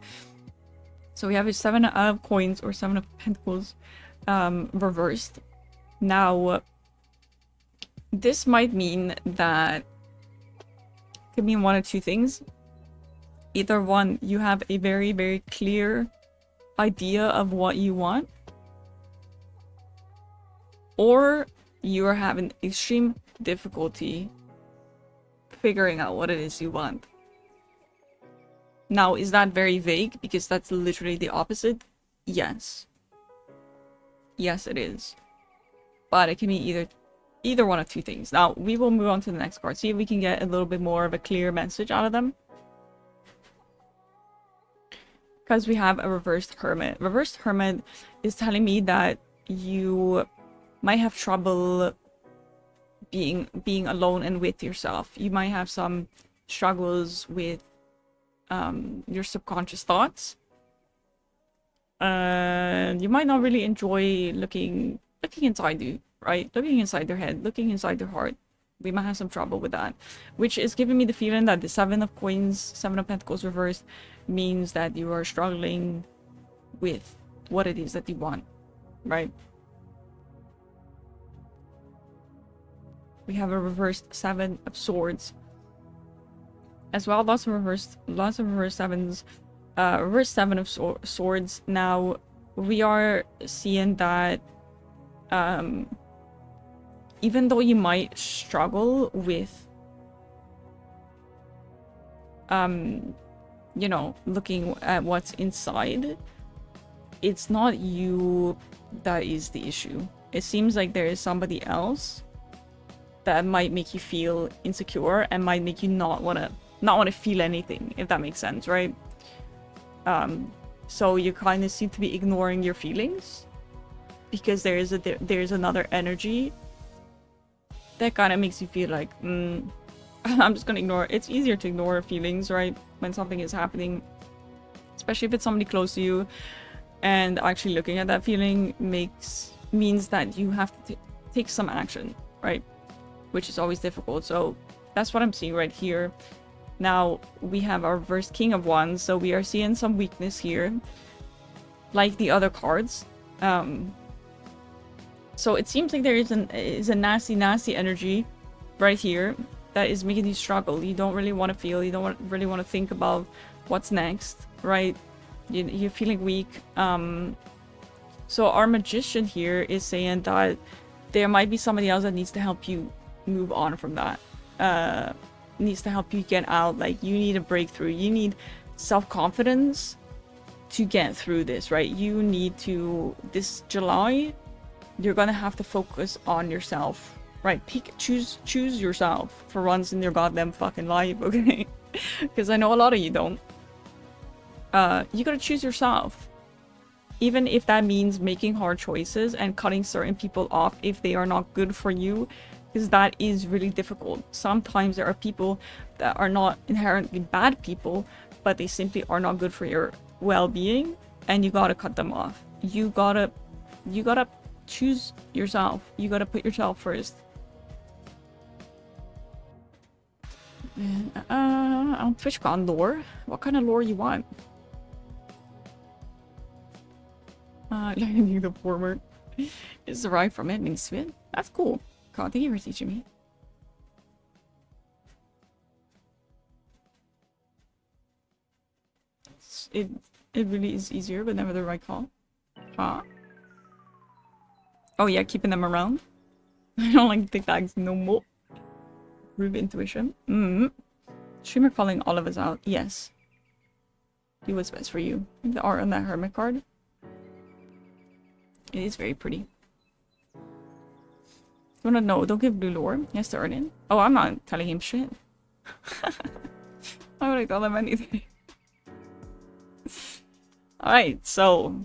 So we have a 7 of coins or 7 of pentacles reversed. Now this might mean that could mean one of 2 things. Either one, you have a very, very clear idea of what you want, or you are having extreme difficulty figuring out what it is you want. Now, is that very vague? Because that's literally the opposite. Yes. Yes, it is. But it can be either one of 2 things. Now, we will move on to the next card. See if we can get a little bit more of a clear message out of them. Because we have a reversed hermit. Reversed hermit is telling me that you might have trouble being alone and with yourself. You might have some struggles with your subconscious thoughts. You might not really enjoy looking inside you, right? Looking inside their head, looking inside their heart. We might have some trouble with that, which is giving me the feeling that the 7 of coins, 7 of pentacles reversed means that you are struggling with what it is that you want, right? We have a reversed 7 of swords as well. Lots of reversed 7s. Reverse 7 of swords. Now we are seeing that even though you might struggle with you know, looking at what's inside, it's not you that is the issue. It seems like there is somebody else that might make you feel insecure and might make you not want to feel anything, if that makes sense, right? So you kind of seem to be ignoring your feelings because there's another energy that kind of makes you feel like I'm just gonna ignore it. It's easier to ignore feelings, right, when something is happening, especially if it's somebody close to you, and actually looking at that feeling means that you have to take some action, right, which is always difficult. So that's what I'm seeing right here. Now we have our reversed King of Wands, so we are seeing some weakness here, like the other cards. So it seems like there is a nasty energy right here that is making you struggle. You don't really want to feel, you don't really want to think about what's next, right? You're feeling weak. So our magician here is saying that there might be somebody else that needs to help you move on from that. Needs to help you get out. Like, you need a breakthrough. You need self-confidence to get through this, right? You need to, this July, you're gonna have to focus on yourself, right? Choose yourself for once in your goddamn fucking life, okay? Because I know a lot of you don't. You gotta choose yourself. Even if that means making hard choices and cutting certain people off if they are not good for you, because that is really difficult. Sometimes there are people that are not inherently bad people, but they simply are not good for your well-being, and you gotta cut them off. You gotta choose yourself. You gotta put yourself first. On TwitchCon lore? What kind of lore you want? Learning the former is derived from it, means Swin. That's cool. God, thank you for teaching me. It really is easier, but never the right call. Huh? Oh yeah, keeping them around. I don't like the tags no more. Prove intuition. Streamer calling all of us out. Yes. Do what's best for you. The art on that hermit card. It is very pretty. You wanna know? Don't give blue lore. He has to earn it. Oh, I'm not telling him shit. Why would I tell him anything? Alright, so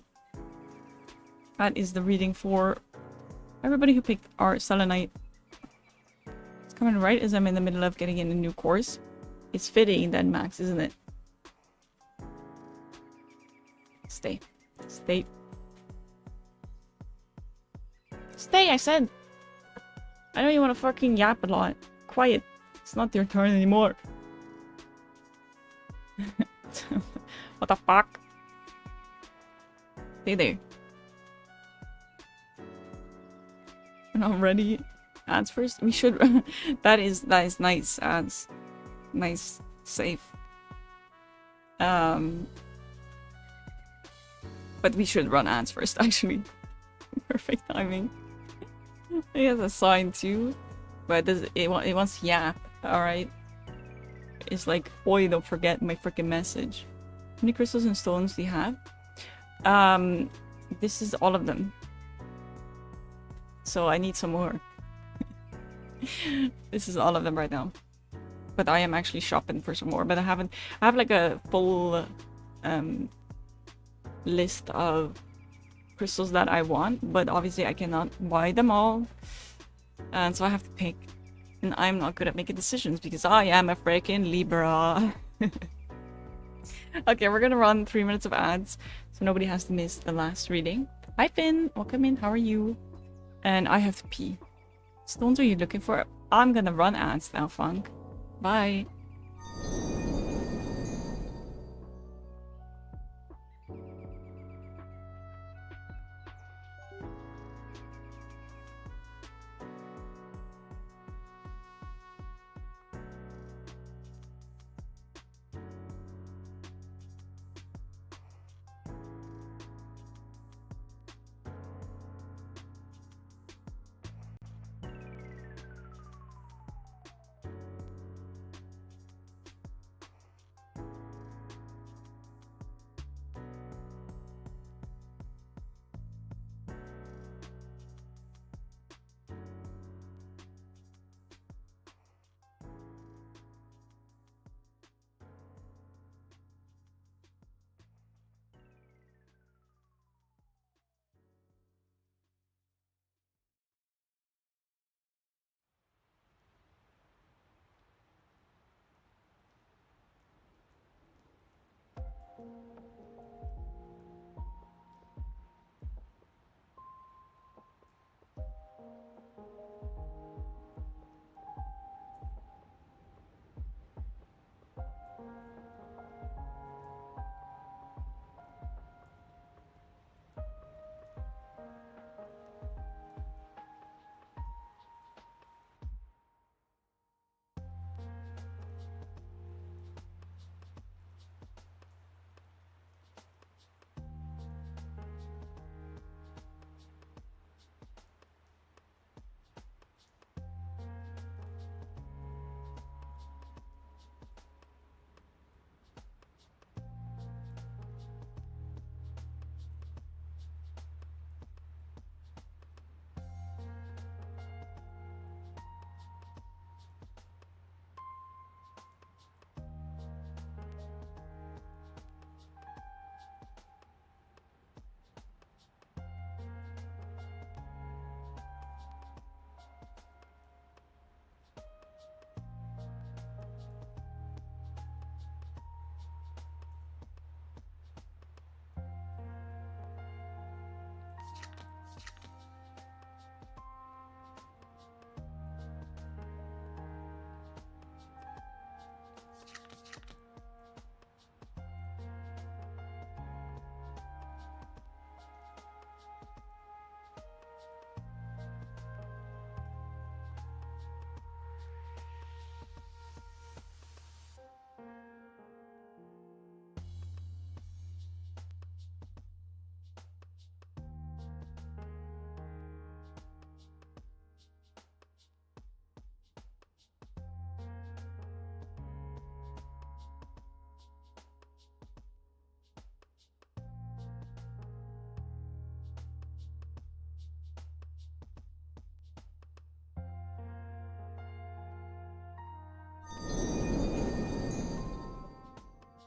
that is the reading for everybody who picked our Selenite. It's coming right as I'm in the middle of getting in a new course. It's fitting then, Max, isn't it? Stay. Stay. Stay, I said! I know you want to fucking yap a lot. Quiet. It's not your turn anymore. What the fuck? Stay there. We're not ready. Ads first? We should. that is nice. Ads. Nice. Safe. But we should run ads first, actually. Perfect timing. He has a sign too. But it wants yap, alright? It's like, boy, don't forget my freaking message. How many crystals and stones do you have? This is all of them. So I need some more. This is all of them right now. But I am actually shopping for some more. But I have like a full list of crystals that I want. But obviously I cannot buy them all. And so I have to pick. And I'm not good at making decisions because I am a freaking Libra. Okay, we're gonna run 3 minutes of ads so nobody has to miss the last reading. Hi Finn, welcome in, how are you? And I have to pee. Stones are you looking for? I'm gonna run ads now, Funk. Bye.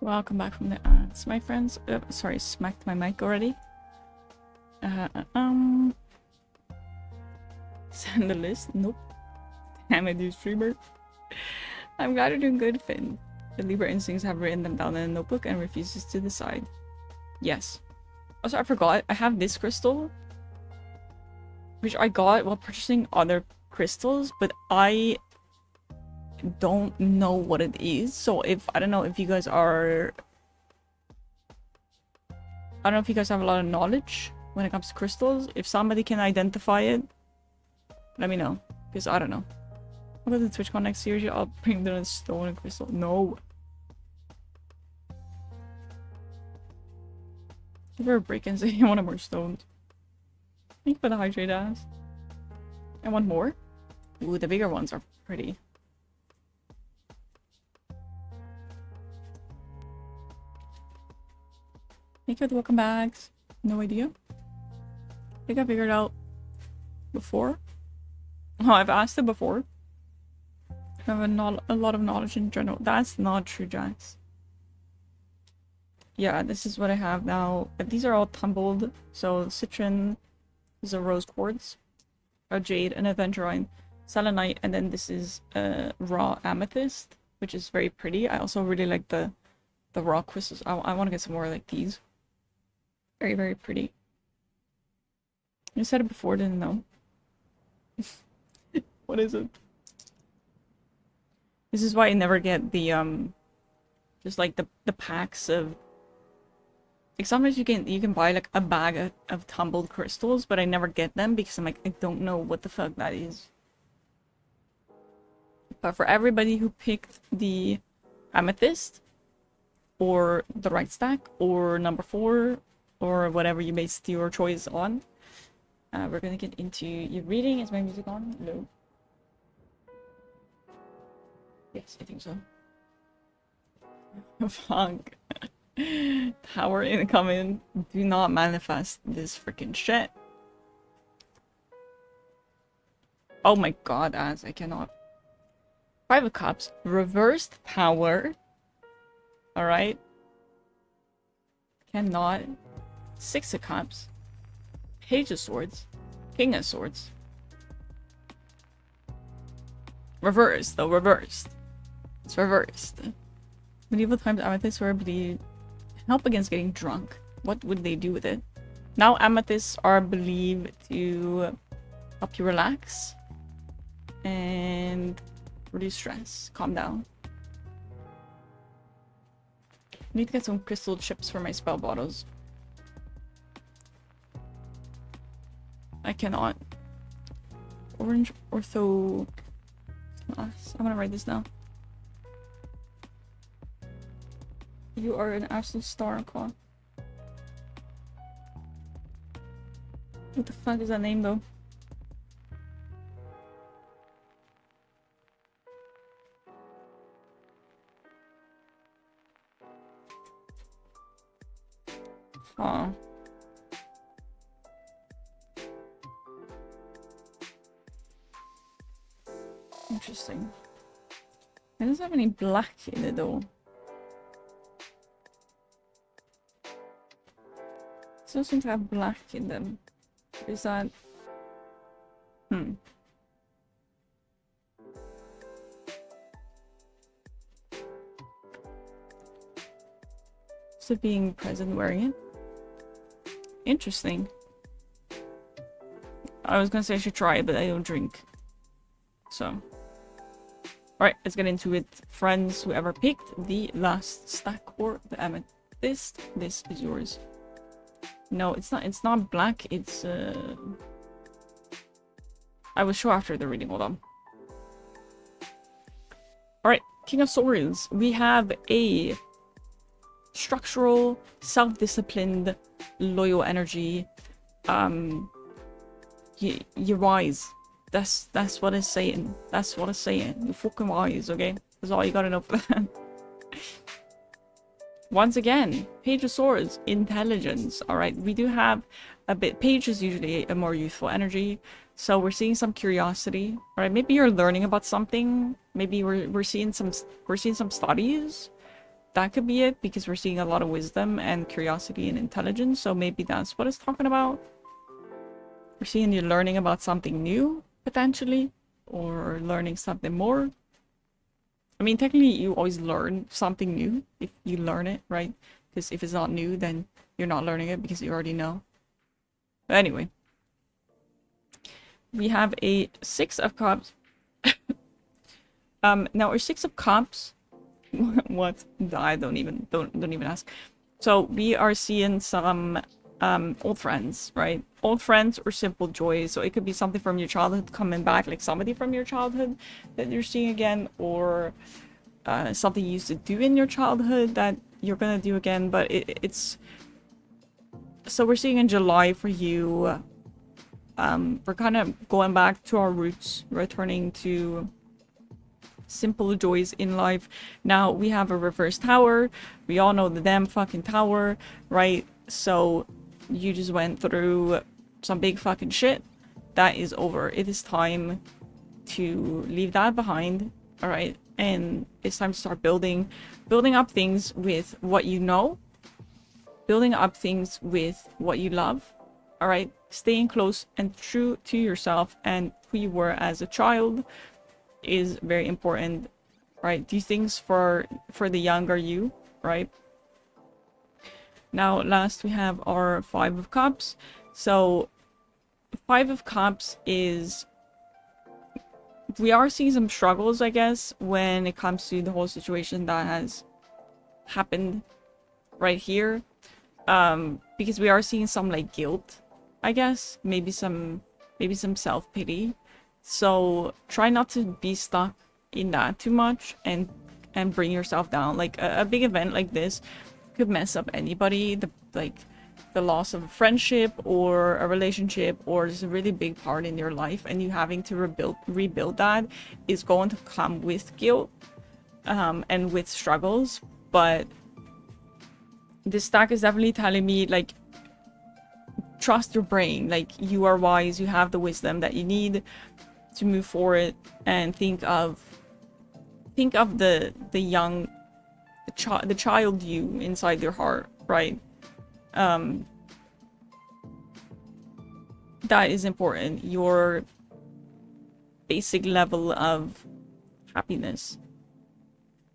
Welcome back from the ads, my friends. Sorry, smacked my mic already. Send the list? Nope. Damn it, you streamer. I'm glad you're doing good, Finn. The Libra instincts have written them down in a notebook and refuses to decide. Yes. Also, I forgot, I have this crystal, which I got while purchasing other crystals, but I don't know what it is. So I don't know if you guys are... I don't know if you guys have a lot of knowledge when it comes to crystals. If somebody can identify it, let me know, because I don't know. What about the TwitchCon next year? I'll bring the stone and crystal. No. Give her a break and say you want more stones. Thank you for the hydrate ass. I want more. Ooh, the bigger ones are pretty. Thank you for the welcome bags. No idea. I think I figured out before. Oh, I've asked it before. I have a lot of knowledge in general. That's not true, Jax. Yeah, this is what I have now. These are all tumbled. So citron is a rose quartz, a jade, an aventurine, selenite, and then this is a raw amethyst, which is very pretty. I also really like the raw crystals. I want to get some more like these. Very, very pretty. I said it before, didn't know. What is it? This is why I never get the just like the packs of, like, sometimes you can buy like a bag of tumbled crystals, but I never get them because I'm like, I don't know what the fuck that is. But for everybody who picked the amethyst or the right stack or number 4 or whatever you based your choice on, we're gonna get into your reading. Is my music on? No. Yes, I think so. Fuck. Tower incoming. Do not manifest this freaking shit. Oh my god, as I cannot. 5 of Cups. Reversed power. Alright. Cannot. 6 of Cups. Page of Swords. King of Swords. Reversed, though. Reversed. It's reversed. Medieval times amethysts were believed help against getting drunk. What would they do with it? Now amethysts are believed to help you relax and reduce stress. Calm down. I need to get some crystal chips for my spell bottles. I cannot. Orange ortho. I'm gonna write this down. You are an absolute star, Claw. What the fuck is that name, though? Aw. Interesting. It doesn't have any black in it, though. It doesn't seem to have black in them. Is that... So being present wearing it? Interesting. I was gonna say I should try it, but I don't drink. So. Alright, let's get into it. Friends, whoever picked the last stack or the amethyst, this is yours. No, it's not black, it's I will show after the reading, hold on. Alright, King of Swords. We have a structural, self-disciplined, loyal energy. You're wise. That's what it's saying. That's what it's saying. You're fucking wise, okay? That's all you gotta know for that. Once again, Page of Swords, intelligence. Alright, we do have a bit. Page is usually a more youthful energy, so we're seeing some curiosity. Alright, maybe you're learning about something. Maybe we're seeing some studies that could be it, because we're seeing a lot of wisdom and curiosity and intelligence, so maybe that's what it's talking about. We're seeing you learning about something new, potentially, or learning something more. I mean, technically, you always learn something new if you learn it, right? Because if it's not new, then you're not learning it because you already know. But anyway, we have a Six of Cups. Now our Six of Cups. What? I don't even ask. So we are seeing some old friends, right? Old friends or simple joys. So it could be something from your childhood coming back, like somebody from your childhood that you're seeing again, or something you used to do in your childhood that you're gonna do again. But it's so we're seeing in July for you. We're kind of going back to our roots, returning to simple joys in life. Now we have a reverse tower. We all know the damn fucking tower, right? So you just went through some big fucking shit. That is over. It is time to leave that behind, all right? And it's time to start building up things with what you know, building up things with what you love, all right? Staying close and true to yourself and who you were as a child is very important, right? Do things for the younger you, right? Now last we have our Five of Cups. So Five of Cups is, we are seeing some struggles, I guess, when it comes to the whole situation that has happened right here, because we are seeing some like guilt, I guess, maybe some self-pity. So try not to be stuck in that too much and bring yourself down. Like a big event like this could mess up anybody. The loss of a friendship or a relationship, or just a really big part in your life, and you having to rebuild that is going to come with guilt and with struggles. But this stack is definitely telling me, like, trust your brain. Like, you are wise, you have the wisdom that you need to move forward, and think of the young, the child you inside your heart, right? That is important. Your basic level of happiness.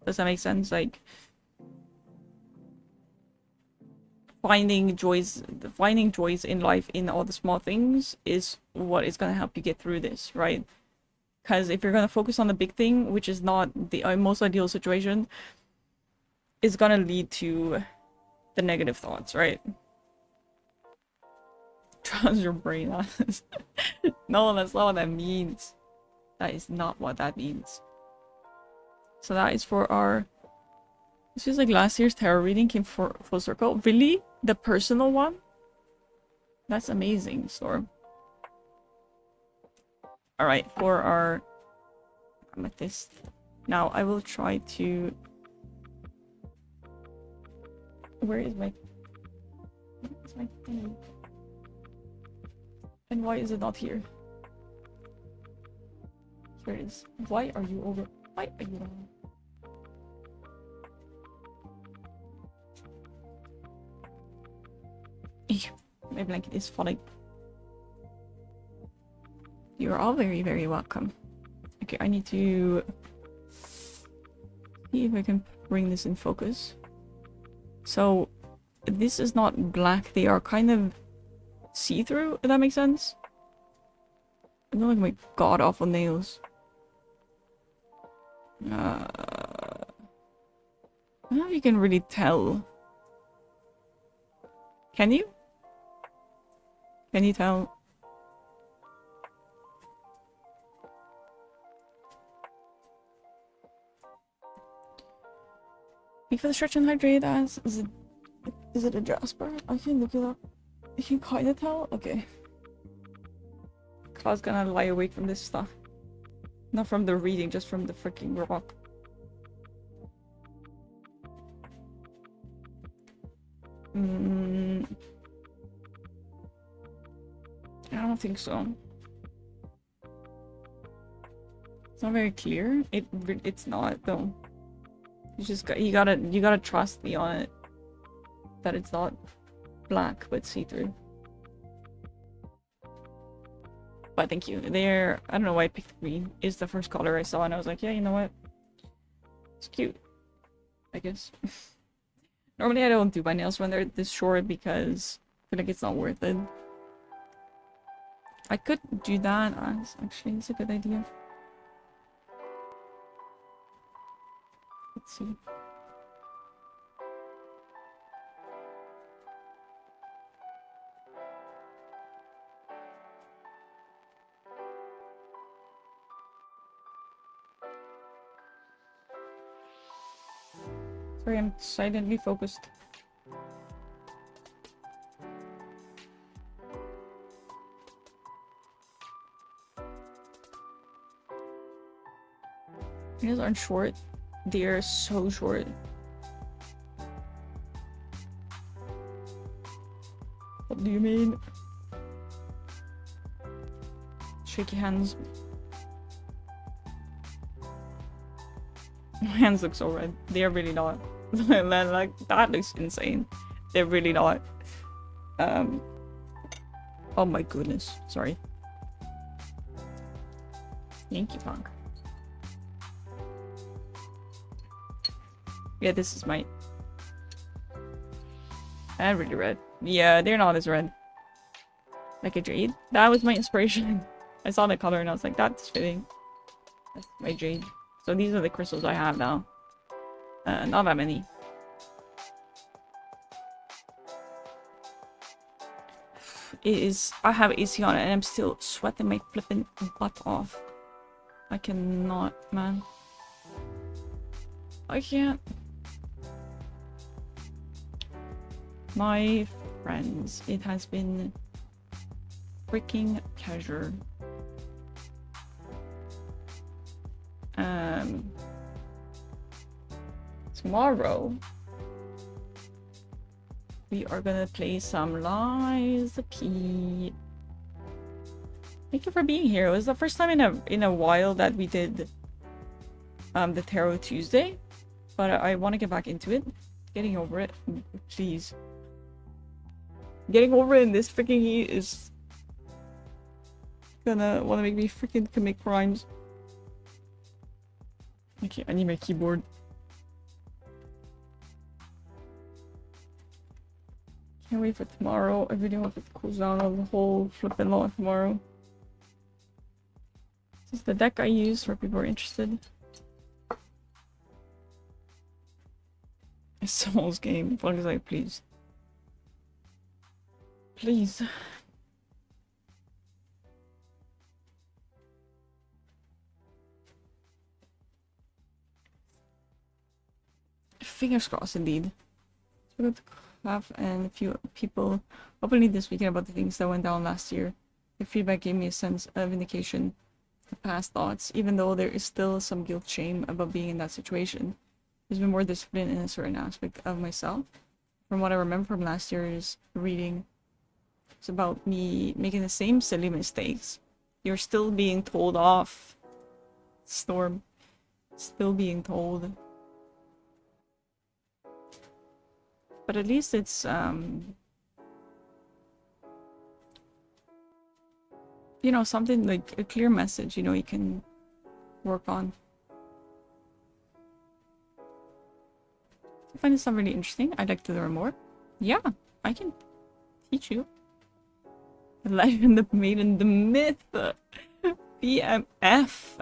Does that make sense? Like, finding joys in life in all the small things is what is going to help you get through this, right? Because if you're going to focus on the big thing, which is not the most ideal situation, is going to lead to the negative thoughts, right? Trust your brain. No, that's not what that means. That is not what that means. So that is for our... This is like last year's tarot reading came full circle. Really? The personal one? That's amazing, Storm. Alright, for our amethyst. Now I will try to... Where is my thing? And why is it not here? Here it is. Why are you over? Why are you on? My blanket is falling. You're all very, very welcome. Okay, I need to see if I can bring this in focus. So, this is not black. They are kind of see-through, if that makes sense. I don't like my god-awful nails. I don't know if you can really tell. Can you? Can you tell? Speak for the stretch and hydrate as is it a Jasper? I can look it up. You can kinda tell? Okay. Cloud's gonna lie awake from this stuff. Not from the reading, just from the freaking rock. I don't think so. It's not very clear. It's not though. You gotta trust me on it. That it's not black but see-through. But thank you. I don't know why I picked green. Is the first color I saw and I was like, yeah, you know what? It's cute. I guess. Normally I don't do my nails when they're this short because I feel like it's not worth it. I could do that as actually it's a good idea. Let's see. Sorry, I'm silently focused. Nails aren't short. They're so short. What do you mean? Shaky hands. My hands look so red. They're really not. Like, that looks insane. They're really not. Oh my goodness. Sorry. Yankee Funk. Yeah, this is my... And really red. Yeah, they're not as red. Like a jade. That was my inspiration. I saw the color and I was like, that's fitting. That's my jade. So these are the crystals I have now. Not that many. I have AC on it and I'm still sweating my flipping butt off. I cannot, man. I can't. My friends, it has been freaking pleasure. Tomorrow we are gonna play some Lies of P. Thank you for being here. It was the first time in a while that we did the Tarot Tuesday, but I want to get back into it. Getting over it, please. Getting over it in this freaking heat is gonna want to make me freaking commit crimes. Okay, I need my keyboard. Can't wait for tomorrow. I really hope it cools down on the whole flipping lot tomorrow. This is the deck I use for people who are interested. A Souls game. As long as I please. Please. Fingers crossed indeed. So we're going to have and a few people openly this weekend about the things that went down last year. The feedback gave me a sense of indication of past thoughts, even though there is still some guilt shame about being in that situation. There's been more discipline in a certain aspect of myself. From what I remember from last year's reading, it's about me making the same silly mistakes. You're still being told off. Storm. Still being told. But at least it's, you know, something like a clear message, you know, you can work on. I find this stuff really interesting. I'd like to learn more. Yeah, I can teach you. The legend, the maiden, the myth. BMF.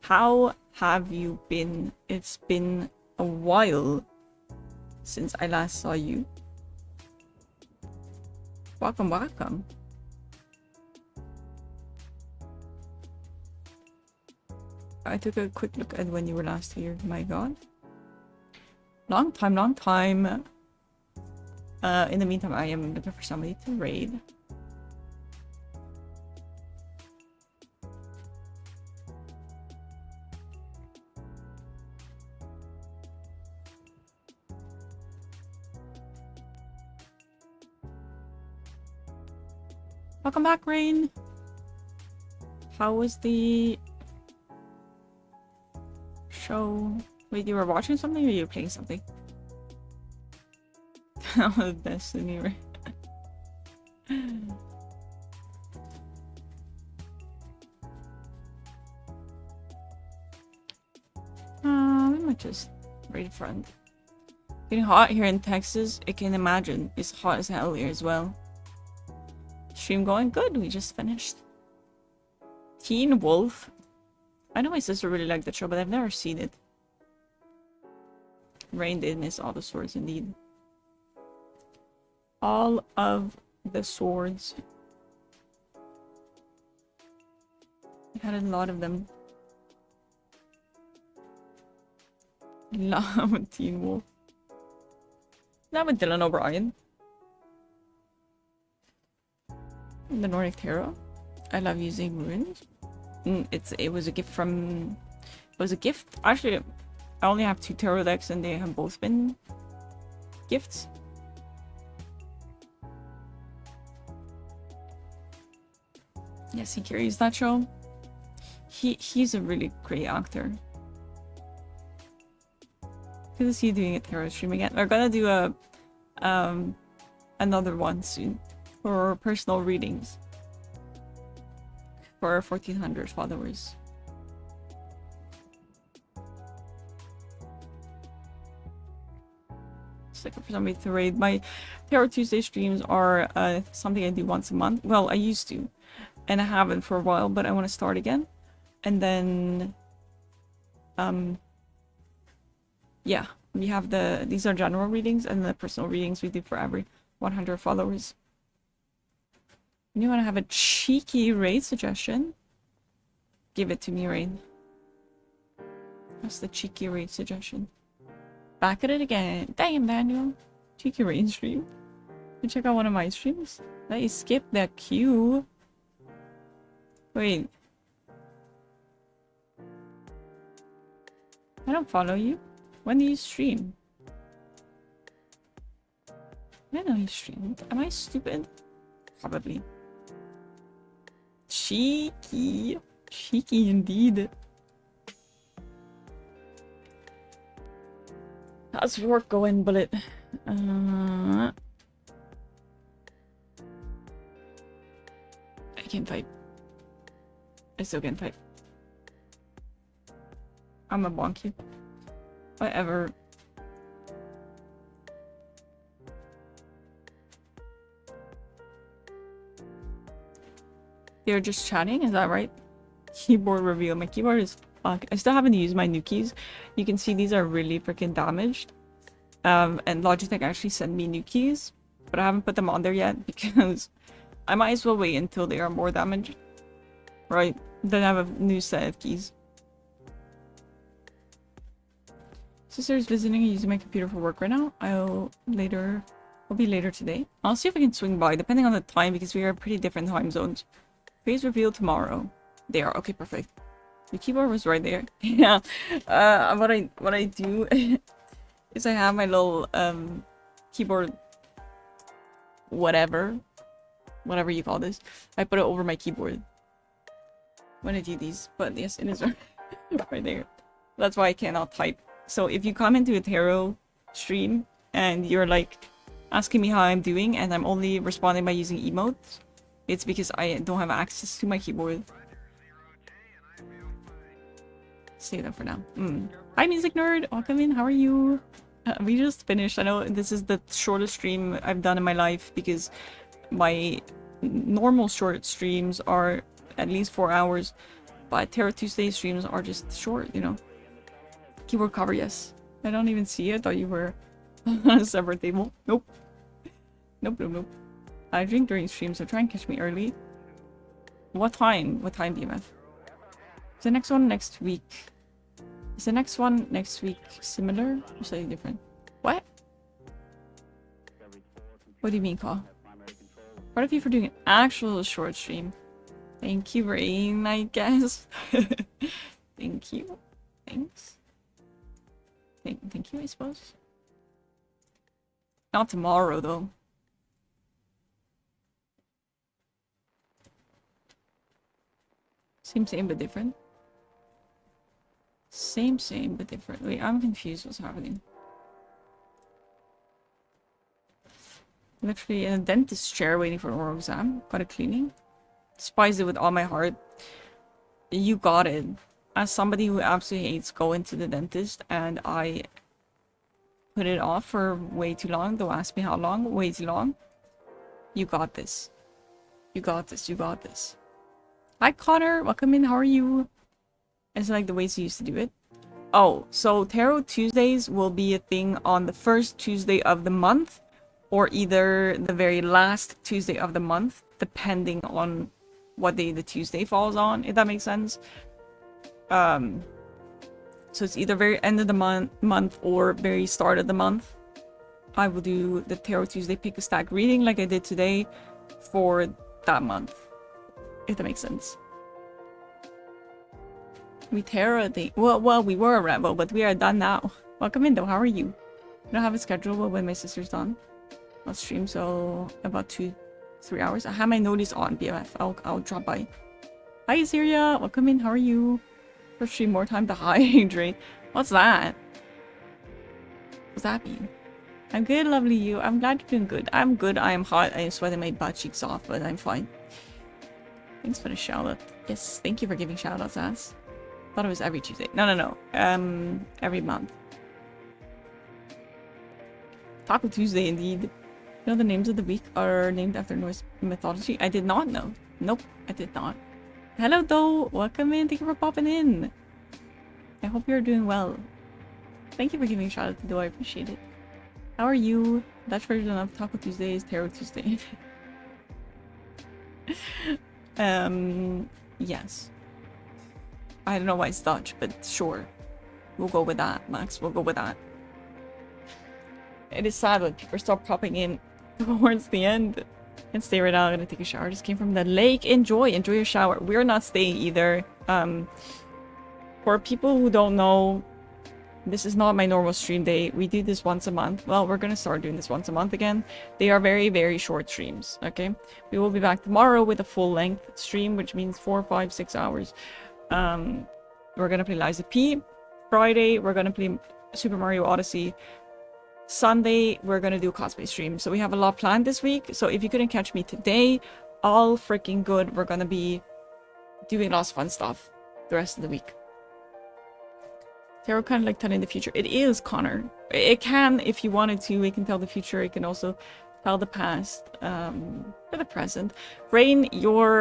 How have you been? It's been a while since I last saw you. Welcome, welcome. I took a quick look at when you were last here. My god. Long time, long time. In the meantime, I am looking for somebody to raid. Welcome back, Rain. How was the show? Wait, you were watching something or you were playing something? Destiny, right? We might just raid friend. Getting hot here in Texas, I can imagine. It's hot as hell here as well. Stream going good, we just finished. Teen Wolf. I know my sister really liked that show, but I've never seen it. Reigned in is all the swords indeed. All of the swords. I had a lot of them. Love with Teen Wolf. Not with Dylan O'Brien. The Nordic Tarot. I love using runes. It was a gift from... It was a gift. Actually, I only have 2 tarot decks and they have both been gifts. Yes, he carries that show. He's a really great actor. Good to see you doing a tarot stream again. We're gonna do a another one soon for personal readings for 1,400 followers. Just looking for somebody to raid. My Tarot Tuesday streams are something I do once a month. Well, I used to, and I haven't for a while, but I want to start again. And then, yeah, we have these are general readings and the personal readings we do for every 100 followers. You want to have a cheeky raid suggestion? Give it to me, raid. That's the cheeky raid suggestion. Back at it again. Damn, Daniel. Cheeky raid stream. You check out one of my streams? Let you skip that queue. Wait. I don't follow you. When do you stream? I know you streamed. Am I stupid? Probably. Cheeky. Cheeky indeed. How's work going, Bullet? I can't type. I still can't type. I'm a bonky. Whatever. You're just chatting, is that right? Keyboard reveal. My keyboard is fuck. I still haven't used my new keys. You can see these are really freaking damaged. And Logitech actually sent me new keys, but I haven't put them on there yet because I might as well wait until they are more damaged. Right? Then I have a new set of keys. Sister's visiting and using my computer for work right now. I'll be later today. I'll see if I can swing by, depending on the time, because we are pretty different time zones. Phase reveal tomorrow. They are okay, perfect. The keyboard was right there. Yeah. What I do is I have my little keyboard, whatever you call this. I put it over my keyboard when I do these. But yes, it is right there. That's why I cannot type. So if you come into a tarot stream and you're like asking me how I'm doing and I'm only responding by using emotes, it's because I don't have access to my keyboard. Say that for now. Hi, Music Nerd! Welcome in, how are you? We just finished. I know this is the shortest stream I've done in my life because my normal short streams are at least 4 hours, but Tarot Tuesday streams are just short, you know. Keyboard cover, yes. I don't even see it. I thought you were on a separate table. Nope. Nope. I drink during streams, so try and catch me early. What time? What time, BMF? Is the next one next week? Is the next one next week similar or slightly different? What? What do you mean, call? What if you for doing an actual short stream? Thank you, Rain, I guess. Thank you. Thanks. Thank you, I suppose. Not tomorrow, though. Same, but different. Same, but different. Wait, I'm confused what's happening. Literally in a dentist chair waiting for an oral exam. Got a cleaning. Despise it with all my heart. You got it. As somebody who absolutely hates going to the dentist and I put it off for way too long. Don't ask me how long. Way too long. You got this. You got this. You got this. Hi, Connor. Welcome in. How are you? It's like the ways you used to do it. Oh, so Tarot Tuesdays will be a thing on the first Tuesday of the month or either the very last Tuesday of the month, depending on what day the Tuesday falls on, if that makes sense. So it's either very end of the month or very start of the month. I will do the Tarot Tuesday pick a stack reading like I did today for that month, if that makes sense. We tarot thing. Well, we were a rebel, but we are done now. Welcome in though. How are you? I don't have a schedule, but when my sister's done, I'll stream. So about 2-3 hours. I have my notice on BMF. I'll drop by. Hi, Syria. Welcome in. How are you? First stream, more time to hydrate. What's that? What's that mean? I'm good, lovely you. I'm glad you're doing good. I'm good. I am hot. I am sweating my butt cheeks off, but I'm fine. Thanks for the shout out. Yes, thank you for giving shout outs, ass. Thought it was every Tuesday. No. Every month. Taco Tuesday, indeed. You know the names of the week are named after Norse mythology? I did not know. Nope, I did not. Hello, though. Welcome in. Thank you for popping in. I hope you're doing well. Thank you for giving a shout out to Do. I appreciate it. How are you? Dutch version of Taco Tuesday is Tarot Tuesday. Yes. I don't know why it's Dutch, but sure. We'll go with that, Max. We'll go with that. It is sad when people start popping in towards the end. And stay right now. I'm gonna take a shower. Just came from the lake. Enjoy your shower. We're not staying either. For people who don't know, this is not my normal stream day. We do this once a month. Well, we're gonna start doing this once a month again. They are very, very short streams. Okay, we will be back tomorrow with a full length stream, which means 4, 5, 6 hours. We're gonna play Liza P. Friday, we're gonna play Super Mario Odyssey. Sunday, we're gonna do a cosplay stream. So we have a lot planned this week. So if you couldn't catch me today, all freaking good. We're gonna be doing lots of fun stuff the rest of the week. Tarot kind of like telling the future. It is, Connor. It can, if you wanted to, it can tell the future. It can also tell the past, or the present. Rain,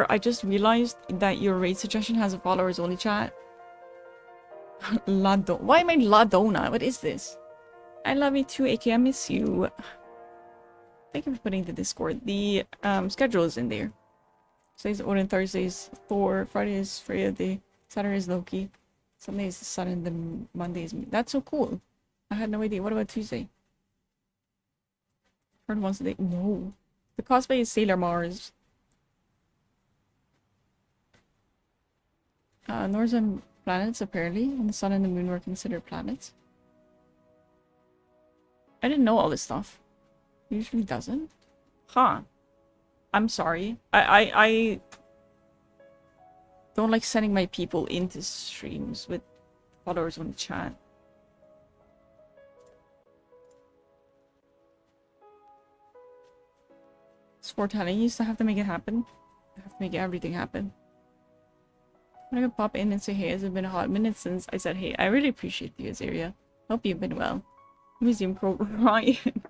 I just realized that your raid suggestion has a followers only chat. Why am I Ladona? What is this? I love you too, AK. I miss you. Thank you for putting the Discord. The schedule is in there. Today's Odin, Thursdays Thor, Friday is Freya Day, Saturday is Loki, Sunday is the Sun, and then Monday is me. That's so cool. I had no idea. What about Tuesday? Heard once a day. No. The cosplay is Sailor Mars. Northern planets, apparently, and the Sun and the Moon were considered planets. I didn't know all this stuff. Usually doesn't. Huh. I'm sorry. I don't like sending my people into streams with followers on the chat. It's foretelling. You used to have to make it happen. I have to make everything happen. I'm gonna pop in and say hey. It's been a hot minute since I said hey. I really appreciate you, Azaria. Hope you've been well. Museum Pro Ryan.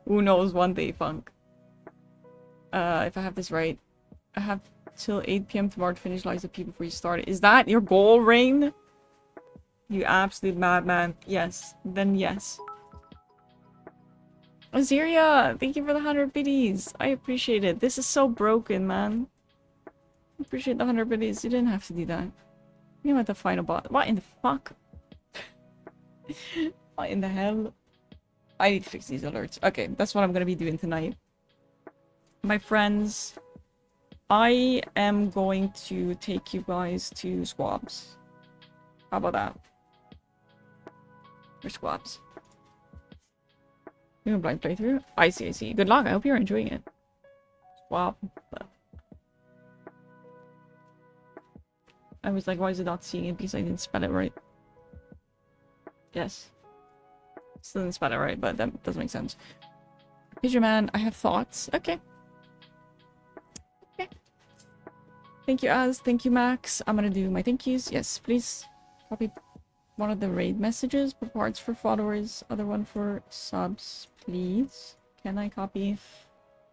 Who knows one day, Funk. If I have this right, I have till 8 p.m. tomorrow to finish Liza P before you start. Is that your goal, Rain? You absolute madman. Yes. Then yes. Azaria, thank you for the 100 biddies. I appreciate it. This is so broken, man. I appreciate the 100 biddies. You didn't have to do that. You know what the final bot. What in the fuck? What in the hell? I need to fix these alerts. Okay, that's what I'm gonna be doing tonight. My friends, I am going to take you guys to Squabs. How about that? Or Squabs. You a blind playthrough? I see. Good luck. I hope you're enjoying it. Squab. I was like, why is it not seeing it? Because I didn't spell it right. Yes. Still didn't spell it right, but that doesn't make sense. Pigeon Man, I have thoughts. Okay. Okay. Thank you, Az. Thank you, Max. I'm gonna do my thank yous. Yes, please. Copy one of the raid messages. Rewards for followers. Other one for subs, please. Can I copy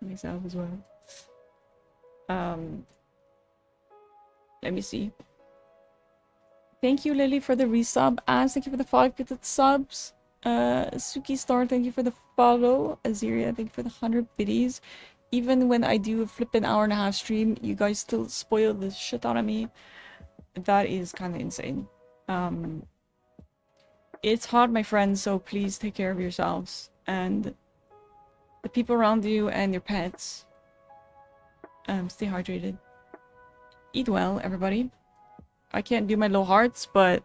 myself as well? Let me see. Thank you, Lily, for the resub. Az, thank you for the 5 gifted subs. Suki Star, thank you for the follow. Aziria, thank you for the 100 biddies. Even when I do a flippin' hour-and-a-half stream, you guys still spoil the shit out of me. That is kind of insane. It's hard, my friends, so please take care of yourselves and the people around you and your pets. Stay hydrated. Eat well, everybody. I can't do my low hearts, but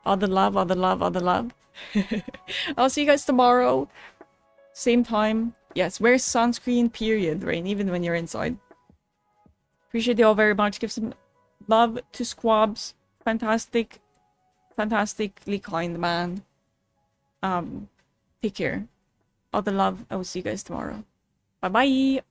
all the love, all the love, all the love. I'll see you guys tomorrow. Same time. Yes, wear sunscreen, period, Rain, even when you're inside. Appreciate you all very much. Give some love to Squabs. Fantastic, fantastically kind man. Take care. All the love. I will see you guys tomorrow. Bye-bye.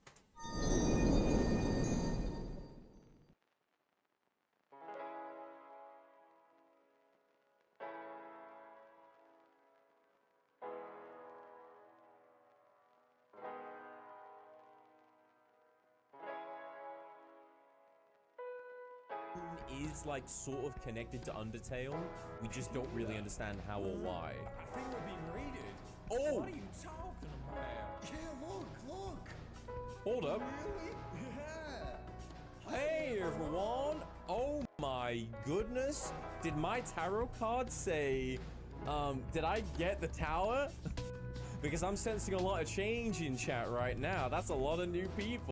Is like sort of connected to Undertale. We just don't really understand how or why. I think we're being raided. Oh! What are you talking about? Yeah, look. Hold up. Really? Yeah. Hey everyone! Oh my goodness! Did my tarot card say, did I get the tower? Because I'm sensing a lot of change in chat right now. That's a lot of new people.